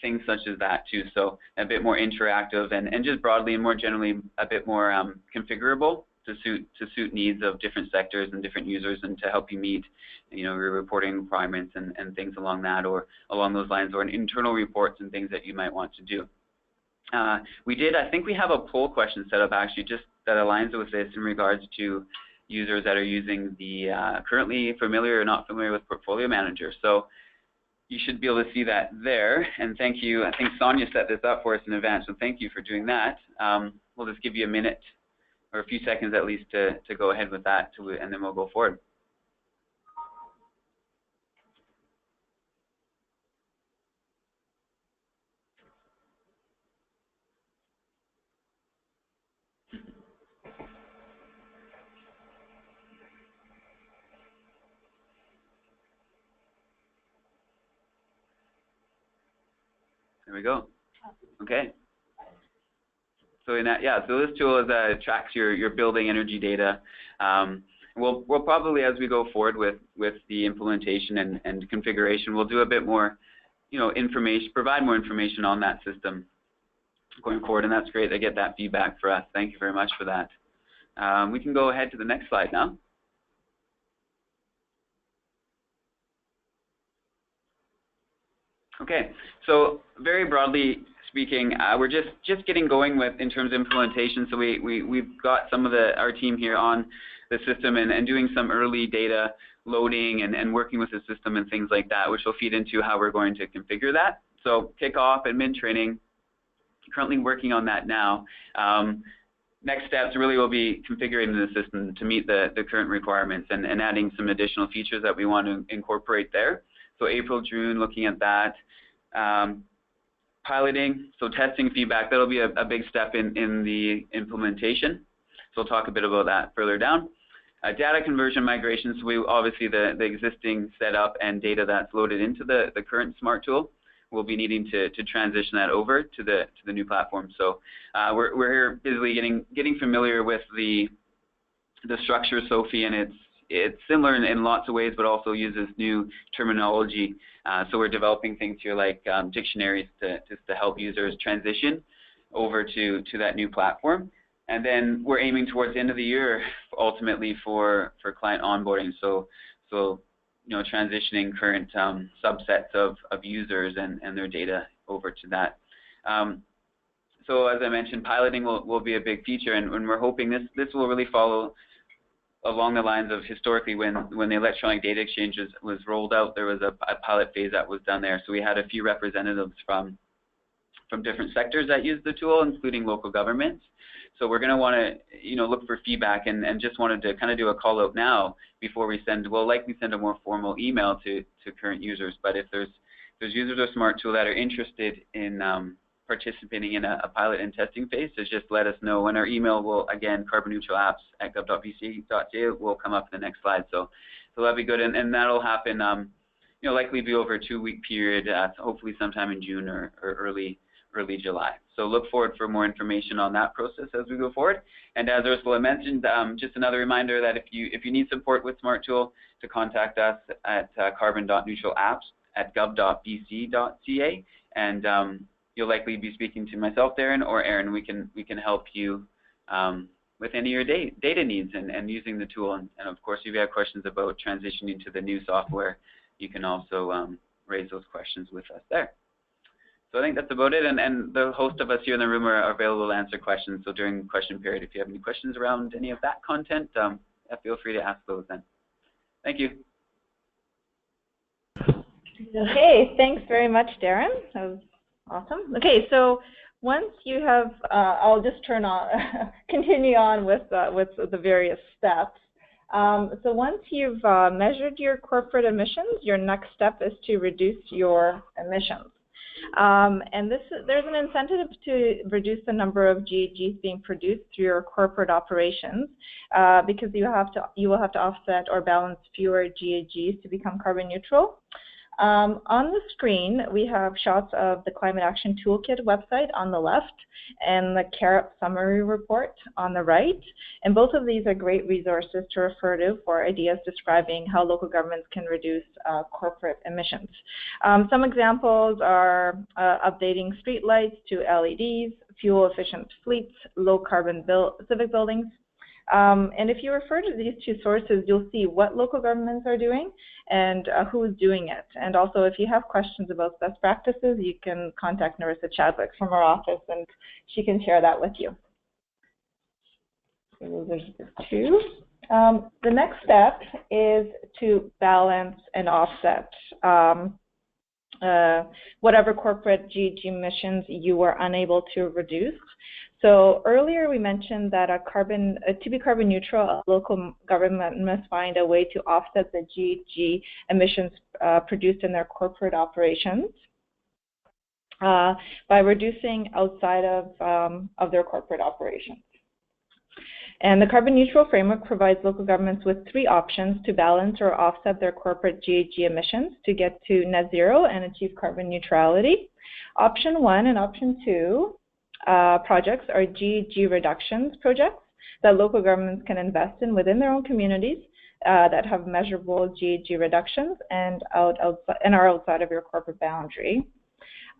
things such as that too. So a bit more interactive and just broadly and more generally a bit more configurable to suit needs of different sectors and different users, and to help you meet your reporting requirements and things along that or along those lines, or in internal reports and things that you might want to do. I think we have a poll question set up actually just that aligns with this in regards to users that are using the currently familiar or not familiar with Portfolio Manager. So you should be able to see that there, and thank you. I think Sonia set this up for us in advance, so thank you for doing that. We'll just give you a minute or a few seconds at least to go ahead with that, and then we'll go forward. There we go. Okay. So so this tool tracks your building energy data. We'll probably, as we go forward with the implementation and configuration, we'll do a bit more, provide more information on that system going forward, and that's great to get that feedback for us. Thank you very much for that. We can go ahead to the next slide now. Okay, so very broadly speaking, we're just getting going in terms of implementation. So we've got some of our team here on the system and doing some early data loading and working with the system and things like that, which will feed into how we're going to configure that. So kickoff, admin training, currently working on that now. Next steps really will be configuring the system to meet the current requirements and adding some additional features that we want to incorporate there. So April, June, looking at that. Piloting, so testing feedback, that'll be a big step in the implementation. So we'll talk a bit about that further down. Data conversion migrations, so obviously the existing setup and data that's loaded into the current Smart tool, we'll be needing to transition that over to the new platform. So we're here busily getting familiar with the structure of SOFI, and it's similar in lots of ways, but also uses new terminology. So we're developing things here like dictionaries to help users transition over to that new platform. And then we're aiming towards the end of the year, ultimately for client onboarding. So transitioning current subsets of users and their data over to that. So as I mentioned, piloting will be a big feature, and we're hoping this will really follow along the lines of historically when the electronic data exchanges was rolled out, there was a pilot phase that was done there. So we had a few representatives from different sectors that used the tool, including local governments. So we're going to want to look for feedback and just wanted to kind of do a call out now before we we'll likely send a more formal email to current users. But if there's users of Smart Tool that are interested in participating in a pilot and testing phase, so just let us know. And our email will, again, carbonneutralapps@gov.bc.ca will come up in the next slide. So that'll be good, and that'll happen, likely be over a 2-week period, hopefully sometime in June or early July. So look forward for more information on that process as we go forward. And as Ursula mentioned, just another reminder that if you need support with Smart Tool, to contact us at carbon.neutralapps@gov.bc.ca, and you'll likely be speaking to myself, Darren, or Aaron. We can help you with any of your data needs and using the tool. And of course, if you have questions about transitioning to the new software, you can also raise those questions with us there. So I think that's about it, and the host of us here in the room are available to answer questions. So during the question period, if you have any questions around any of that content, feel free to ask those then. Thank you. Okay, thanks very much, Darren. That was awesome. Okay, so once you have, I'll just continue on with the various steps. So once you've measured your corporate emissions, your next step is to reduce your emissions. And there's an incentive to reduce the number of GHGs being produced through your corporate operations, because you will have to offset or balance fewer GHGs to become carbon neutral. On the screen, we have shots of the Climate Action Toolkit website on the left and the CARIP Summary Report on the right. And both of these are great resources to refer to for ideas describing how local governments can reduce corporate emissions. Some examples are updating streetlights to LEDs, fuel-efficient fleets, low-carbon civic buildings. And if you refer to these two sources, you'll see what local governments are doing and who is doing it. And also, if you have questions about best practices, you can contact Narissa Chadwick from our office, and she can share that with you. So there's the two. The next step is to balance and offset whatever corporate GHG emissions you were unable to reduce. So earlier we mentioned that to be carbon neutral, a local government must find a way to offset the GHG emissions produced in their corporate operations by reducing outside of their corporate operations. And the Carbon Neutral Framework provides local governments with 3 options to balance or offset their corporate GHG emissions to get to net zero and achieve carbon neutrality. Option 1 and Option 2 projects are GHG reductions projects that local governments can invest in within their own communities that have measurable GHG reductions and are outside of your corporate boundary.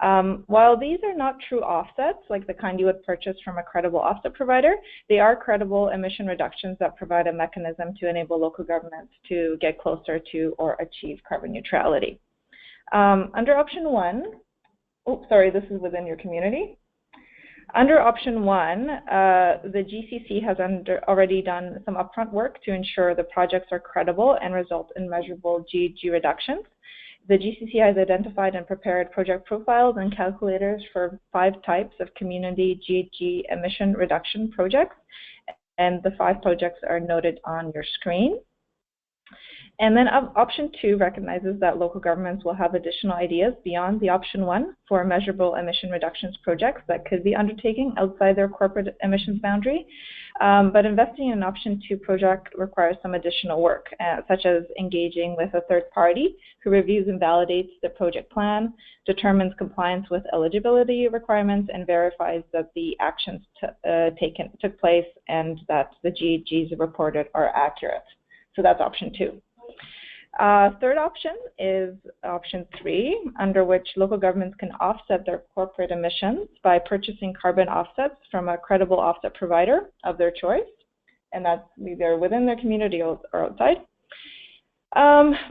While these are not true offsets, like the kind you would purchase from a credible offset provider, they are credible emission reductions that provide a mechanism to enable local governments to get closer to or achieve carbon neutrality. Under Option 1, this is within your community. Under Option 1, the GCC has already done some upfront work to ensure the projects are credible and result in measurable GHG reductions. The GCC has identified and prepared project profiles and calculators for 5 types of community GHG emission reduction projects, and the 5 projects are noted on your screen. And then Option 2 recognizes that local governments will have additional ideas beyond the Option 1 for measurable emission reductions projects that could be undertaken outside their corporate emissions boundary. But investing in an Option 2 project requires some additional work, such as engaging with a third party who reviews and validates the project plan, determines compliance with eligibility requirements, and verifies that the actions took place and that the GHGs reported are accurate. So that's Option 2. Third option is Option 3, under which local governments can offset their corporate emissions by purchasing carbon offsets from a credible offset provider of their choice, and that's either within their community or outside.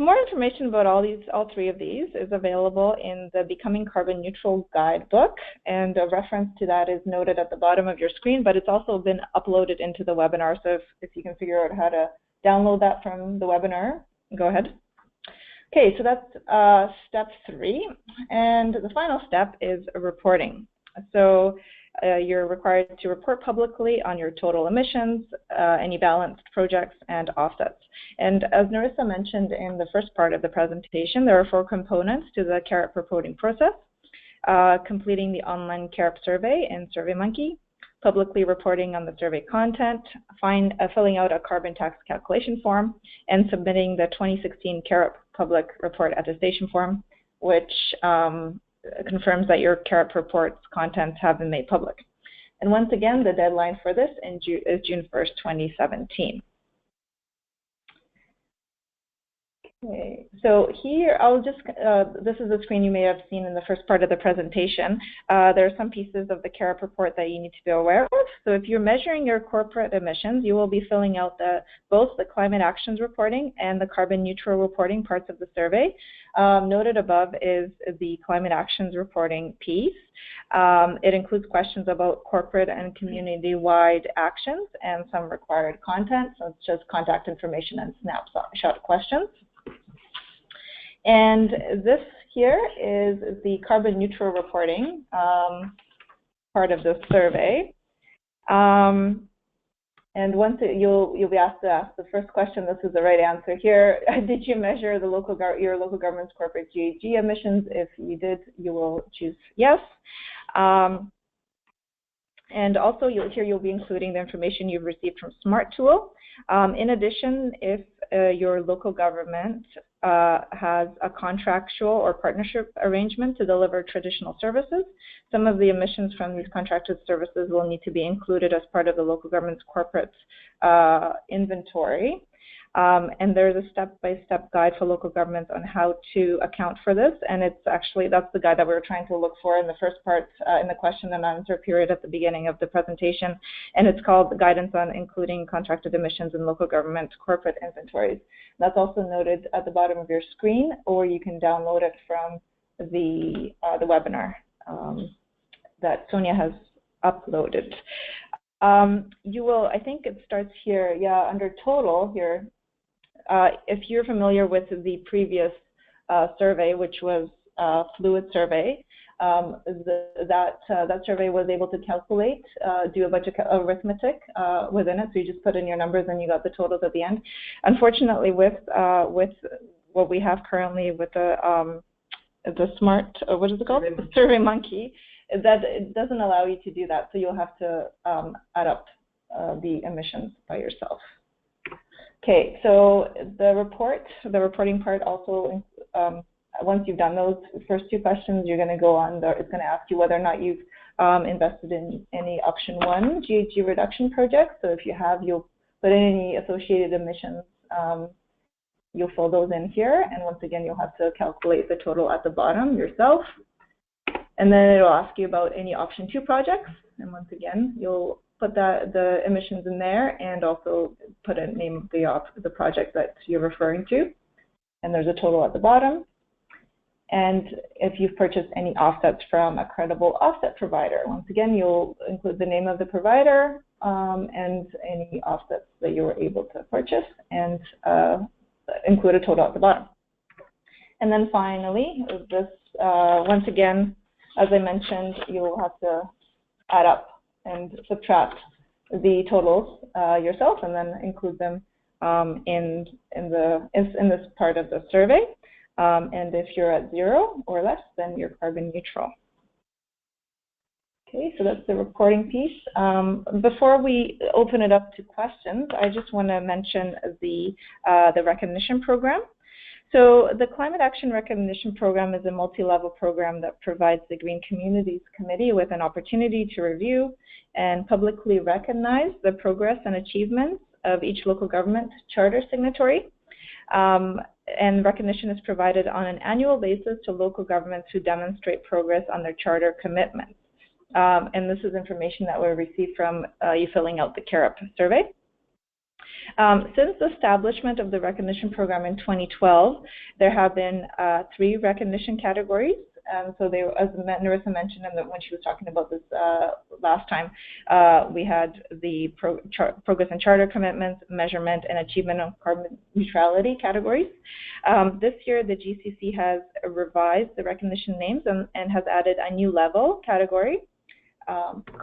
More information about all 3 of these is available in the Becoming Carbon Neutral Guidebook, and a reference to that is noted at the bottom of your screen, but it's also been uploaded into the webinar, so if you can figure out how to download that from the webinar, go ahead. Okay, so that's step 3, and the final step is reporting. So you're required to report publicly on your total emissions, any balanced projects, and offsets. And as Narissa mentioned in the first part of the presentation, there are 4 components to the CARIP reporting process. completing the online CARIP survey in SurveyMonkey, publicly reporting on the survey content, filling out a carbon tax calculation form, and submitting the 2016 CARIP public report attestation form, which confirms that your CARIP report's contents have been made public. And once again, the deadline for this is June 1st, 2017. Okay, so here I'll just, this is the screen you may have seen in the first part of the presentation. There are some pieces of the CARIP report that you need to be aware of. So if you're measuring your corporate emissions, you will be filling out both the climate actions reporting and the carbon neutral reporting parts of the survey. Noted above is the climate actions reporting piece. It includes questions about corporate and community-wide actions and some required content. So it's just contact information and snapshot questions. And this here is the carbon neutral reporting part of the survey. And once you'll be asked to ask the first question. This is the right answer here. Did you measure the your local government's corporate GHG emissions? If you did, you will choose yes. And also you'll be including the information you've received from Smart Tool. In addition, if your local government has a contractual or partnership arrangement to deliver traditional services, some of the emissions from these contracted services will need to be included as part of the local government's corporate inventory. And there's a step-by-step guide for local governments on how to account for this. And it's actually, that's the guide that we were trying to look for in the first part in the question and answer period at the beginning of the presentation. And it's called Guidance on Including Contracted Emissions in Local Government Corporate Inventories. That's also noted at the bottom of your screen, or you can download it from the webinar that Sonia has uploaded. You will, I think it starts here, yeah, under total here. If you're familiar with the previous survey, which was fluid survey, that survey was able to calculate, do a bunch of arithmetic within it. So you just put in your numbers and you got the totals at the end. Unfortunately, with what we have currently with the smart, what is it called? SurveyMonkey, that it doesn't allow you to do that. So you'll have to add up the emissions by yourself. Okay, so the reporting part also, once you've done those first two questions, you're going to go on, it's going to ask you whether or not you've invested in any option 1 GHG reduction projects. So if you have, you'll put in any associated emissions, you'll fill those in here. And once again, you'll have to calculate the total at the bottom yourself. And then it'll ask you about any option 2 projects. And once again, you'll put the emissions in there and also put a name of the project that you're referring to. And there's a total at the bottom. And if you've purchased any offsets from a credible offset provider, once again, you'll include the name of the provider and any offsets that you were able to purchase and include a total at the bottom. And then finally, this, once again, as I mentioned, you'll have to add up and subtract the totals yourself and then include them in this part of the survey. And if you're at 0 or less, then you're carbon neutral. Okay, so that's the reporting piece. Before we open it up to questions, I just want to mention the recognition program. So the Climate Action Recognition Program is a multi-level program that provides the Green Communities Committee with an opportunity to review and publicly recognize the progress and achievements of each local government charter signatory. And recognition is provided on an annual basis to local governments who demonstrate progress on their charter commitments. And this is information that we received from you filling out the CARIP survey. Since the establishment of the recognition program in 2012, there have been 3 recognition categories. So they, as Narissa mentioned when she was talking about this last time, we had the progress and charter commitments, measurement, and achievement of carbon neutrality categories. This year, the GCC has revised the recognition names and has added a new level category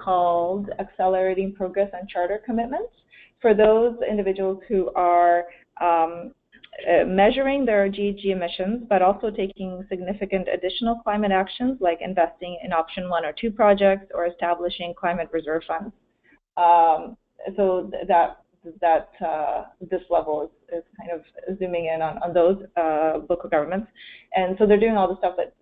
called Accelerating Progress and Charter Commitments. For those individuals who are measuring their GHG emissions, but also taking significant additional climate actions like investing in option 1 or 2 projects or establishing climate reserve funds. So this level is kind of zooming in on those local governments, and so they're doing all the stuff that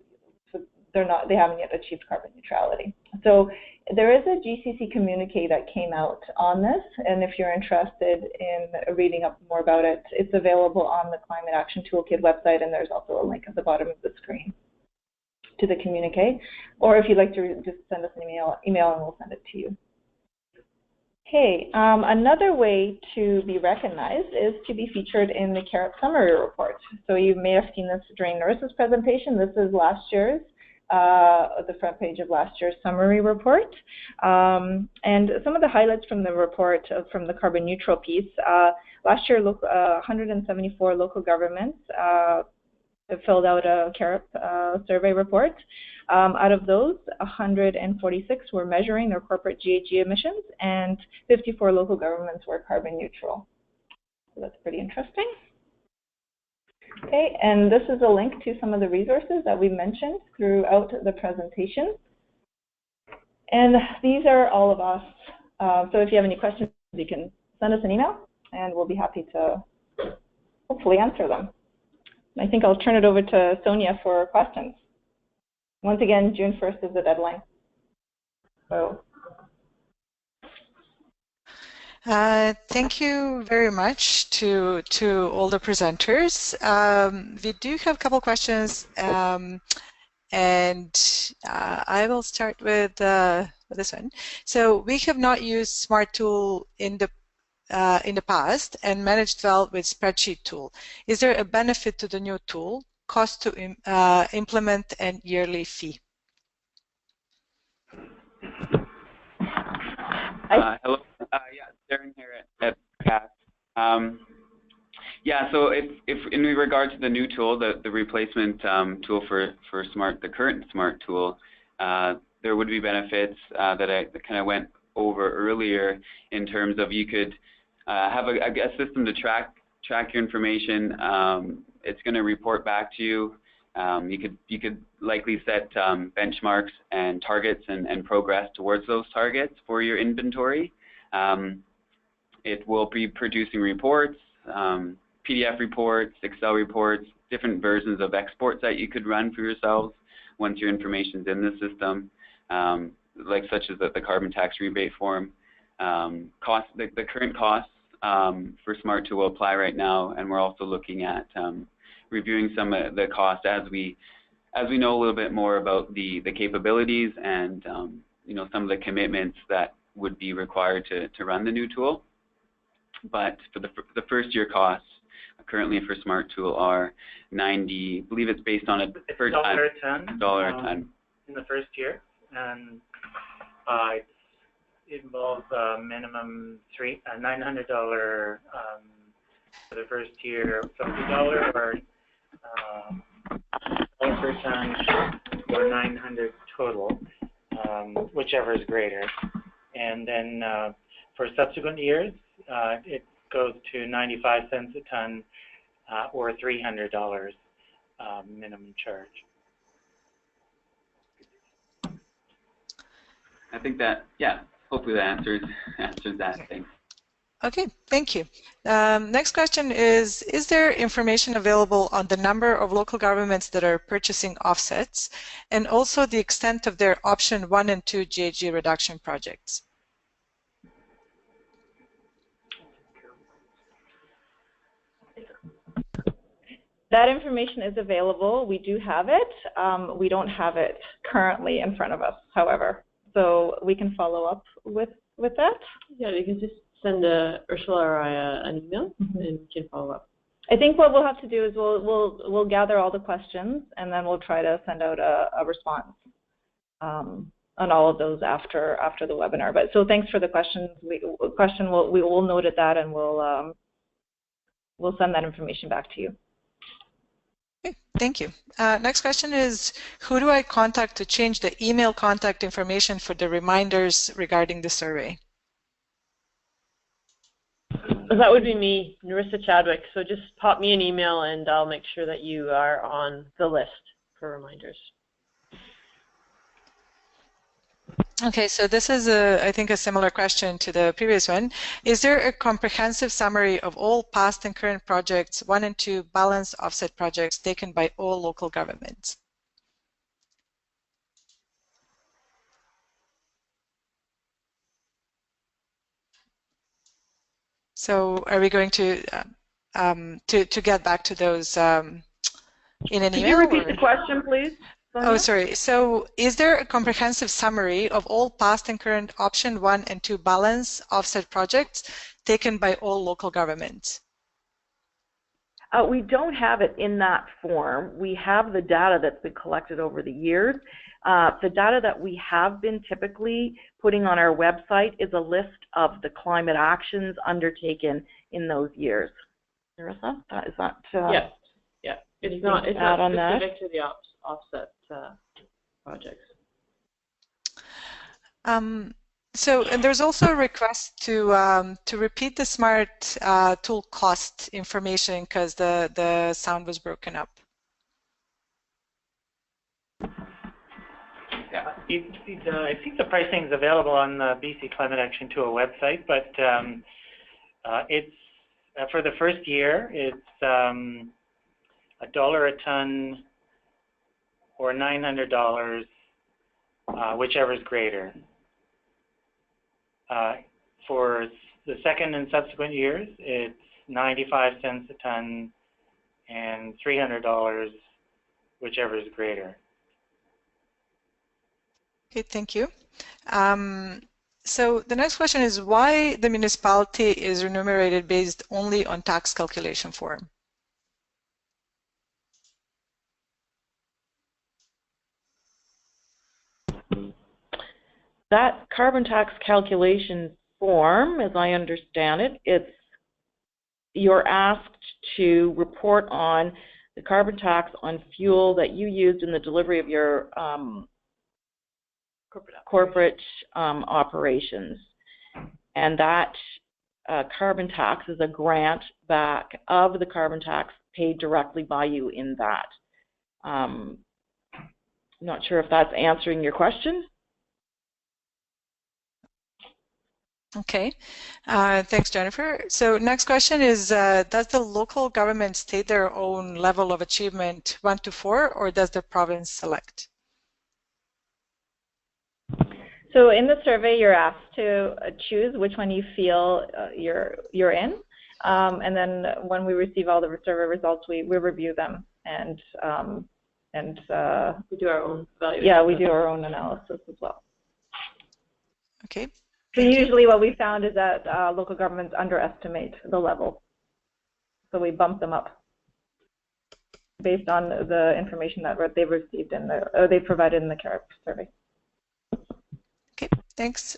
they haven't yet achieved carbon neutrality. So there is a GCC communique that came out on this, and if you're interested in reading up more about it, it's available on the Climate Action Toolkit website, and there's also a link at the bottom of the screen to the communique. Or if you'd like to just send us an email and we'll send it to you. Okay, another way to be recognized is to be featured in the CARIP summary report. So you may have seen this during Narissa's presentation. This is last year's, the front page of last year's summary report. And some of the highlights from the report, from the carbon neutral piece, last year 174 local governments filled out a CARIP survey report. Out of those, 146 were measuring their corporate GHG emissions, and 54 local governments were carbon neutral. So that's pretty interesting. Okay, and this is a link to some of the resources that we mentioned throughout the presentation. And these are all of us. So if you have any questions, you can send us an email, and we'll be happy to hopefully answer them. I think I'll turn it over to Sonia for questions. Once again, June 1st is the deadline. So. Thank you very much to all the presenters. We do have a couple questions, and I will start with this one. So we have not used Smart Tool in the past and managed well with spreadsheet tool. Is there a benefit to the new tool? Cost to implement and yearly fee? Hello. Yeah, Darren here at CAS. Yeah, so if in regard to the new tool, the replacement tool for the current Smart tool, there would be benefits that I kind of went over earlier in terms of you could have a system to track your information. It's going to report back to you. You could likely set benchmarks and targets and progress towards those targets for your inventory. It will be producing reports, PDF reports, Excel reports, different versions of exports that you could run for yourselves once your information's in the system, such as the carbon tax rebate form. The current costs for Smart Tool will apply right now, and we're also looking at reviewing some of the costs as we know a little bit more about the capabilities and some of the commitments that would be required to run the new tool. But for the first year costs currently for Smart Tool are $90. I believe it's based on a per ton. $1 a ton in the first year, and it involves minimum $900 for the first year, $50 or per ton, or 900 total, whichever is greater. And then for subsequent years, it goes to 95 cents a ton or $300 minimum charge. I think that, yeah, hopefully that answers that. Thanks. Okay, thank you. Next question is there information available on the number of local governments that are purchasing offsets, and also the extent of their option 1 and 2 GHG reduction projects? That information is available. We do have it. We don't have it currently in front of us, however. So we can follow up with that. Yeah, you can just send Ursula or I an email, and we can follow up. I think what we'll have to do is we'll gather all the questions, and then we'll try to send out a response on all of those after the webinar. But so thanks for the questions. We will note that, and we'll send that information back to you. Okay, thank you. Next question is, who do I contact to change the email contact information for the reminders regarding the survey? That would be me, Narissa Chadwick. So just pop me an email and I'll make sure that you are on the list for reminders. Okay, so this is, I think, a similar question to the previous one. Is there a comprehensive summary of all past and current projects, 1 and 2 balanced offset projects taken by all local governments? So are we going to get back to those in an email? Could you repeat the question, please? Sonia? Oh, sorry. So is there a comprehensive summary of all past and current option 1 and 2 balance offset projects taken by all local governments? We don't have it in that form. We have the data that's been collected over the years. The data that we have been typically putting on our website is a list of the climate actions undertaken in those years. Narissa, is that? Yes. Yeah. It's not specific to the offset projects. So, and there's also a request to repeat the SMART tool cost information because the sound was broken up. Yeah, I think the pricing is available on the BC Climate Action Tool website, but it's for the first year, it's $1 a ton or $900, whichever is greater. For the second and subsequent years, it's 95 cents a ton and $300, whichever is greater. Okay, thank you. So the next question is why the municipality is remunerated based only on tax calculation form? That carbon tax calculation form, as I understand it, you're asked to report on the carbon tax on fuel that you used in the delivery of your corporate operations. And that carbon tax is a grant back of the carbon tax paid directly by you in that. I'm not sure if that's answering your question. Okay, thanks, Jennifer. So next question is, does the local government state their own level of achievement 1 to 4, or does the province select? So in the survey, you're asked to choose which one you feel you're in, and then when we receive all the survey results, we review them and we do our own evaluation. Yeah, we do our own analysis as well. Okay. So usually what we found is that local governments underestimate the level. So we bump them up based on the information that they've received in they provided in the CARIP survey. Okay, thanks.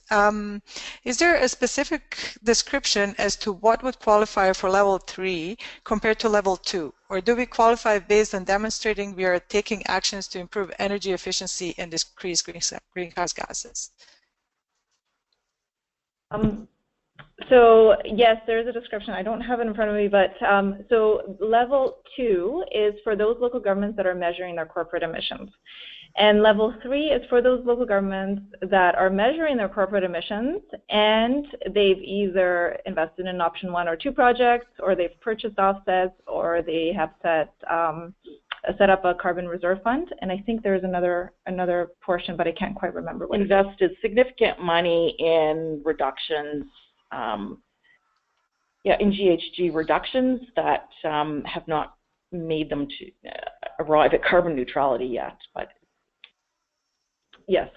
Is there a specific description as to what would qualify for level 3 compared to level 2? Or do we qualify based on demonstrating we are taking actions to improve energy efficiency and decrease greenhouse gases? So yes, there is a description. I don't have it in front of me, but so level 2 is for those local governments that are measuring their corporate emissions. And level 3 is for those local governments that are measuring their corporate emissions and they've either invested in option 1 or 2 projects, or they've purchased offsets, or they have set up a carbon reserve fund. And I think there's another portion, but I can't quite remember what. Invested significant money in reductions, in GHG reductions that have not made them to arrive at carbon neutrality yet, but. Yes.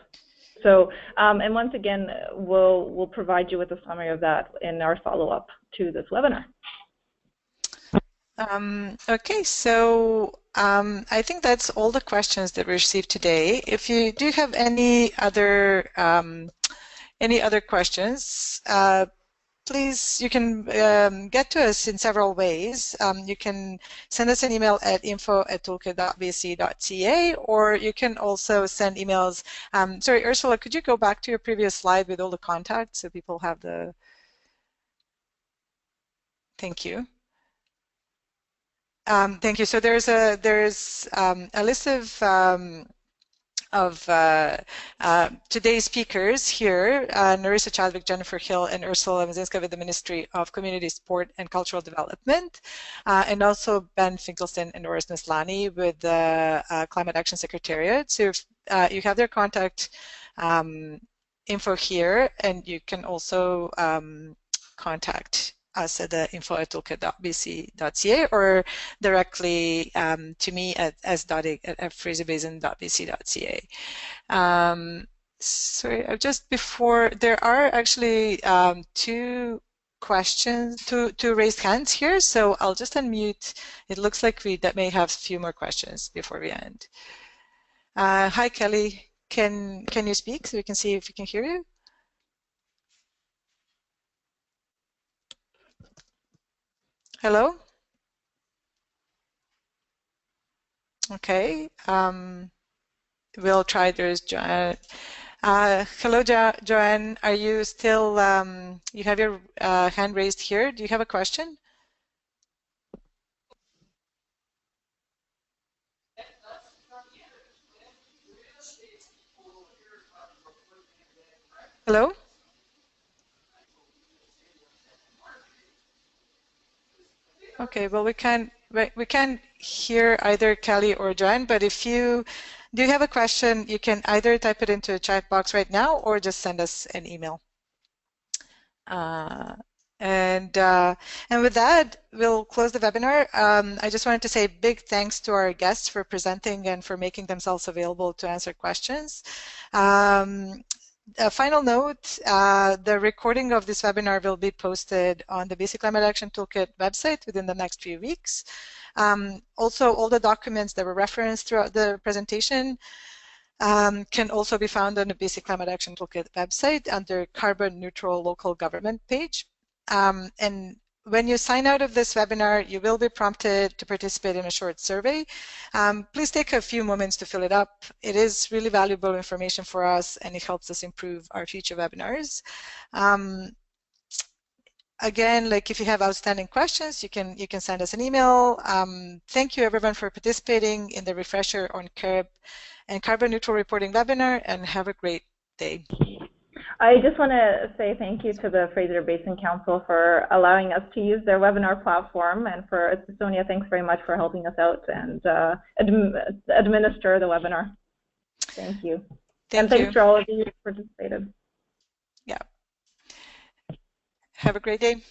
So, and once again, we'll provide you with a summary of that in our follow-up to this webinar. Okay, so I think that's all the questions that we received today. If you do have any other questions, please, you can get to us in several ways. You can send us an email at info@toolkit.bc.ca, or you can also send emails. Sorry, Ursula, could you go back to your previous slide with all the contacts so people have the... Thank you. Thank you. So there's a list of today's speakers here, Narissa Chadwick, Jennifer Hill, and Ursula Mazinska with the Ministry of Community, Sport, and Cultural Development, and also Ben Finkelstein and Doris Naslani with the Climate Action Secretariat. So if, you have their contact info here, and you can also contact us at the info@toolkit.bc.ca or directly to me at s.ig@fraserbasin.bc.ca. Sorry, just before, there are actually two raised hands here, so I'll just unmute. It looks like we may have a few more questions before we end. Hi, Kelly. Can you speak so we can see if we can hear you? Hello? Okay. We'll try. There's Joanne. Hello, Joanne. Are you still, you have your hand raised here. Do you have a question? Hello? Okay, well, we can't hear either Kelly or Joanne, but if you do have a question, you can either type it into a chat box right now or just send us an email. And with that, we'll close the webinar. I just wanted to say big thanks to our guests for presenting and for making themselves available to answer questions. A final note, the recording of this webinar will be posted on the BC Climate Action Toolkit website within the next few weeks. Also, all the documents that were referenced throughout the presentation can also be found on the BC Climate Action Toolkit website under Carbon Neutral Local Government page. And when you sign out of this webinar, you will be prompted to participate in a short survey. Please take a few moments to fill it up. It is really valuable information for us, and it helps us improve our future webinars. Again, like if you have outstanding questions, you can send us an email. Thank you everyone for participating in the refresher on CARIP and carbon neutral reporting webinar, and have a great day. I just want to say thank you to the Fraser Basin Council for allowing us to use their webinar platform, and for Sonia, thanks very much for helping us out and administer the webinar. Thank you. And thanks to all of you who participated. Yeah. Have a great day.